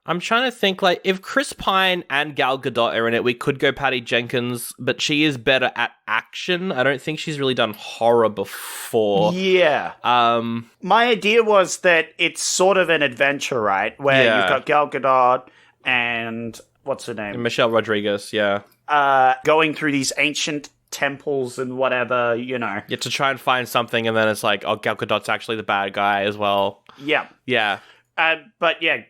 I'm trying to think, like, if Chris Pine and Gal Gadot are in it, we could go Patty Jenkins, but she is better at action. I don't think she's really done horror before. Yeah. My idea was that it's sort of an adventure, right? Where you've got Gal Gadot and... what's her name? Michelle Rodriguez, yeah. Going through these ancient temples and whatever, you know. You have to try and find something, and then it's like, oh, Gal Gadot's actually the bad guy as well. Yeah. Yeah. But yeah,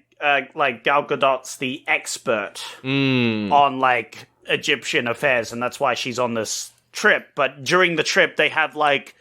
like Gal Gadot's the expert on like Egyptian affairs, and that's why she's on this trip. But during the trip, they have like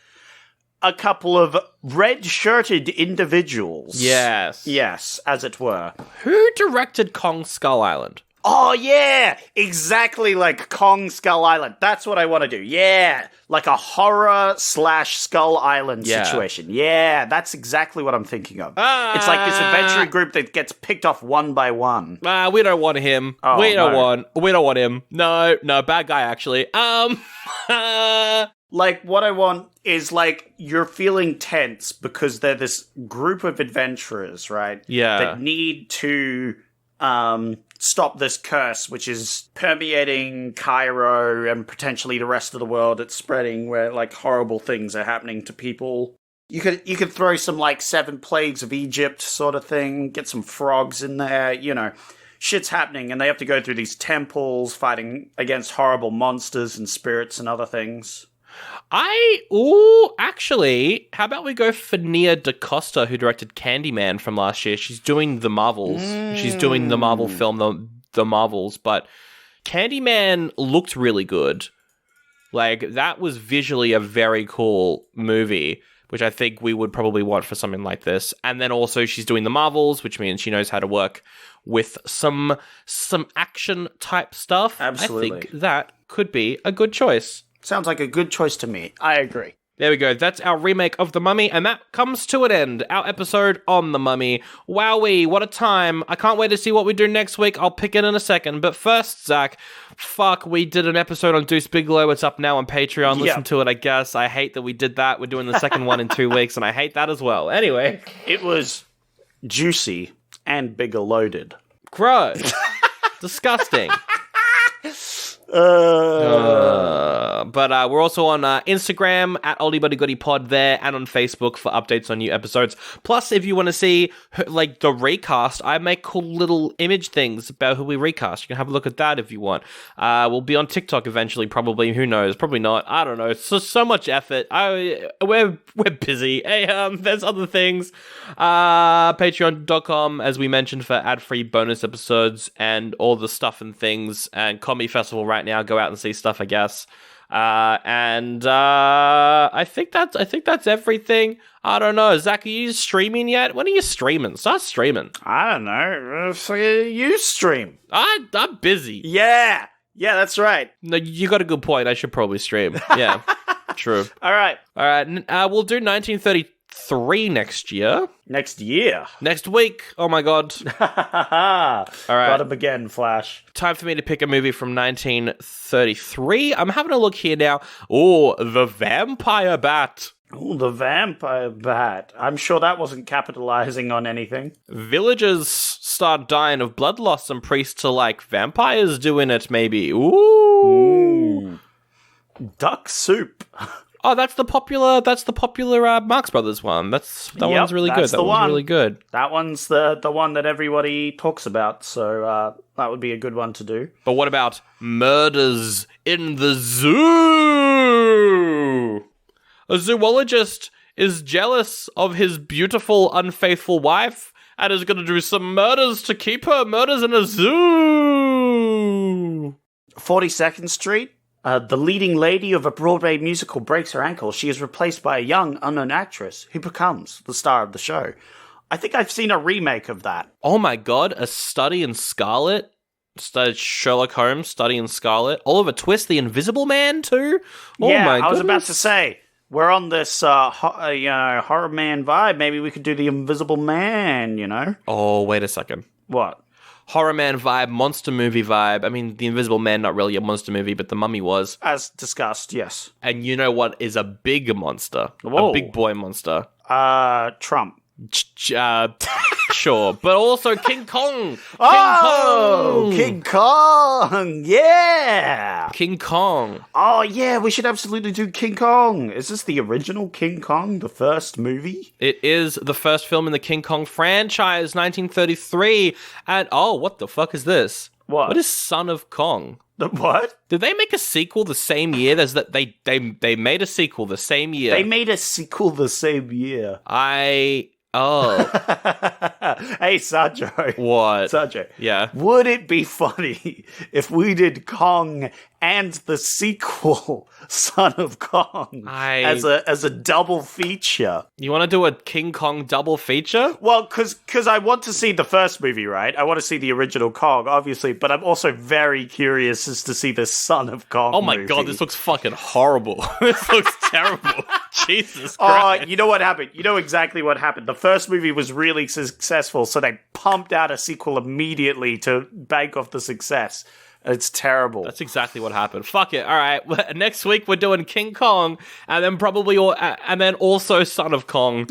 a couple of red-shirted individuals. Yes, as it were. Who directed Kong Skull Island? Oh, yeah! Exactly like Kong Skull Island. That's what I want to do. Yeah! Like a horror/Skull Island situation. Yeah, that's exactly what I'm thinking of. It's like this adventuring group that gets picked off one by one. We don't want him. Oh, we don't want him. No, bad guy, actually. Like, what I want is, like, you're feeling tense because they're this group of adventurers, right? Yeah. That need to stop this curse, which is permeating Cairo and potentially the rest of the world. It's spreading where, like, horrible things are happening to people. You could throw some, like, 7 plagues of Egypt sort of thing, get some frogs in there, you know. Shit's happening, and they have to go through these temples, fighting against horrible monsters and spirits and other things. Actually, how about we go for Nia DaCosta, who directed Candyman from last year? She's doing the Marvels. She's doing the Marvel film, the Marvels, but Candyman looked really good. Like, that was visually a very cool movie, which I think we would probably want for something like this. And then also she's doing the Marvels, which means she knows how to work with some action type stuff. Absolutely. I think that could be a good choice. Sounds like a good choice to me. I agree. There we go. That's our remake of The Mummy, and that comes to an end. Our episode on The Mummy. Wowee, what a time. I can't wait to see what we do next week. I'll pick it in a second. But first, Zach, we did an episode on Deuce Bigelow. It's up now on Patreon. Listen to it, I guess. I hate that we did that. We're doing the second one in 2 weeks, and I hate that as well. Anyway. It was juicy and bigger loaded. Gross. Disgusting. But we're also on Instagram at oldiebuddygoodypod there, and on Facebook for updates on new episodes. Plus, if you want to see like the recast, I make cool little image things about who we recast. You can have a look at that if you want. We'll be on TikTok eventually, probably. Who knows? Probably not. I don't know. It's just so much effort. We're busy. Hey, there's other things. Patreon.com, as we mentioned, for ad-free bonus episodes and all the stuff and things. And Comedy Festival right now. Go out and see stuff, I guess. I think that's everything. I don't know. Zach, are you streaming yet? When are you streaming? Start streaming. I don't know. You stream. I'm busy. Yeah, that's right. No, you got a good point. I should probably stream. Yeah, true. All right. We'll do 1933 next year. Next year. Next week. Oh my god. All right. Got him again, Flash. Time for me to pick a movie from 1933. I'm having a look here now. Oh, The Vampire Bat. Oh, The Vampire Bat. I'm sure that wasn't capitalizing on anything. Villagers start dying of blood loss and priests are like, vampires doing it, maybe. Ooh. Duck Soup. Oh, that's the popular Marx Brothers one. That one's really good. That one's really good. That one's the one that everybody talks about, so that would be a good one to do. But what about Murders in the Zoo? A zoologist is jealous of his beautiful, unfaithful wife and is going to do some murders to keep her. Murders in a zoo. 42nd Street. The leading lady of a Broadway musical breaks her ankle. She is replaced by a young, unknown actress who becomes the star of the show. I think I've seen a remake of that. Oh my god, A Study in Scarlet? Sherlock Holmes, Study in Scarlet. Oliver Twist, The Invisible Man too? Oh yeah, my goodness. I was about to say, we're on this horror man vibe. Maybe we could do The Invisible Man, you know? Oh, wait a second. What? Horror man vibe, monster movie vibe. I mean, The Invisible Man, not really a monster movie, but The Mummy was. As discussed, yes. And you know what is a big monster? Whoa. A big boy monster. Trump. Sure, but also King Kong. King Kong! Yeah! King Kong. Oh, yeah, we should absolutely do King Kong. Is this the original King Kong, the first movie? It is the first film in the King Kong franchise, 1933. And, oh, what the fuck is this? What is Son of Kong? The what? Did they make a sequel the same year? There's that they made a sequel the same year. They made a sequel the same year. Oh. Hey, Sanjo. What? Sanjo. Yeah. Would it be funny if we did Kong and the sequel, Son of Kong, as a double feature? You want to do a King Kong double feature? Well, because I want to see the first movie, right? I want to see the original Kong, obviously, but I'm also very curious as to see the Son of Kong Oh my movie. god, this looks fucking horrible. This looks terrible. Jesus Christ. You know what happened? You know exactly what happened. The first movie was really successful, so they pumped out a sequel immediately to bank off the success. It's terrible. That's exactly what happened. Fuck it. All right. Next week we're doing King Kong, and then and then also Son of Kong.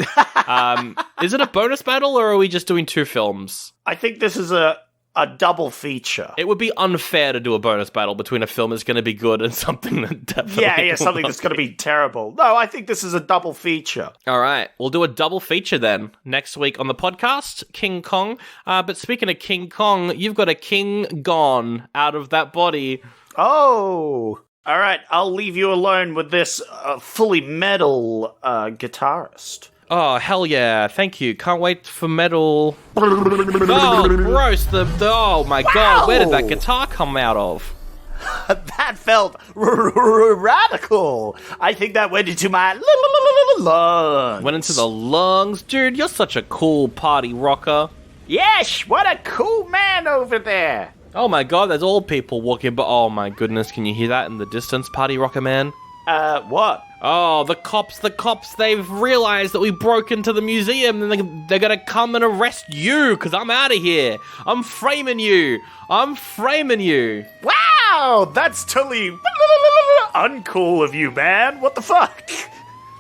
Is it a bonus battle, or are we just doing two films? I think this is a double feature. It would be unfair to do a bonus battle between a film that's going to be good and something that definitely Yeah, something that's going to be terrible. No, I think this is a double feature. All right, we'll do a double feature then next week on the podcast, King Kong. But speaking of King Kong, you've got a king gone out of that body. Oh, all right. I'll leave you alone with this fully metal guitarist. Oh, hell yeah. Thank you. Can't wait for metal. Oh, gross. Oh, my God. Where did that guitar come out of? That felt radical. I think that went into my lungs. Went into the lungs? Dude, you're such a cool party rocker. Yes, what a cool man over there. Oh, my God. There's old people walking. But oh, my goodness. Can you hear that in the distance, party rocker man? What? Oh, the cops, they've realized that we broke into the museum and they're gonna come and arrest you because I'm out of here. I'm framing you. Wow, that's totally uncool of you, man. What the fuck?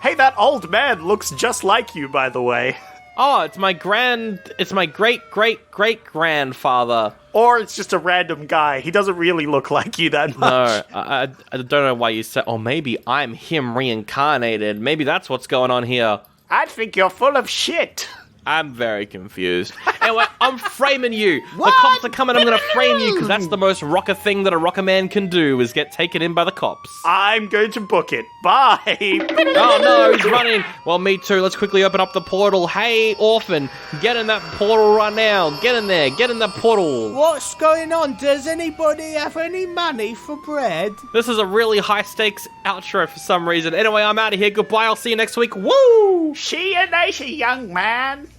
Hey, that old man looks just like you, by the way. Oh, it's my great-great-great-grandfather. Or it's just a random guy. He doesn't really look like you that much. No, I don't know why you said, or maybe I'm him reincarnated. Maybe that's what's going on here. I think you're full of shit. I'm very confused. Anyway, I'm framing you. The cops are coming, I'm gonna frame you, because that's the most rocker thing that a rocker man can do, is get taken in by the cops. I'm going to book it. Bye. Oh no, he's running. Well, me too. Let's quickly open up the portal. Hey, orphan, get in that portal right now. Get in there. Get in that portal. What's going on? Does anybody have any money for bread? This is a really high-stakes outro for some reason. Anyway, I'm out of here. Goodbye. I'll see you next week. Woo! See you later, young man.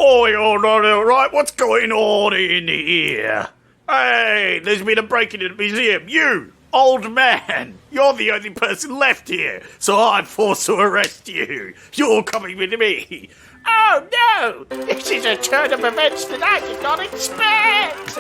Oi, all right, what's going on in here? Hey, there's been a break-in at the museum. You, old man, you're the only person left here, so I'm forced to arrest you. You're coming with me. Oh, no, this is a turn of events that I did not expect.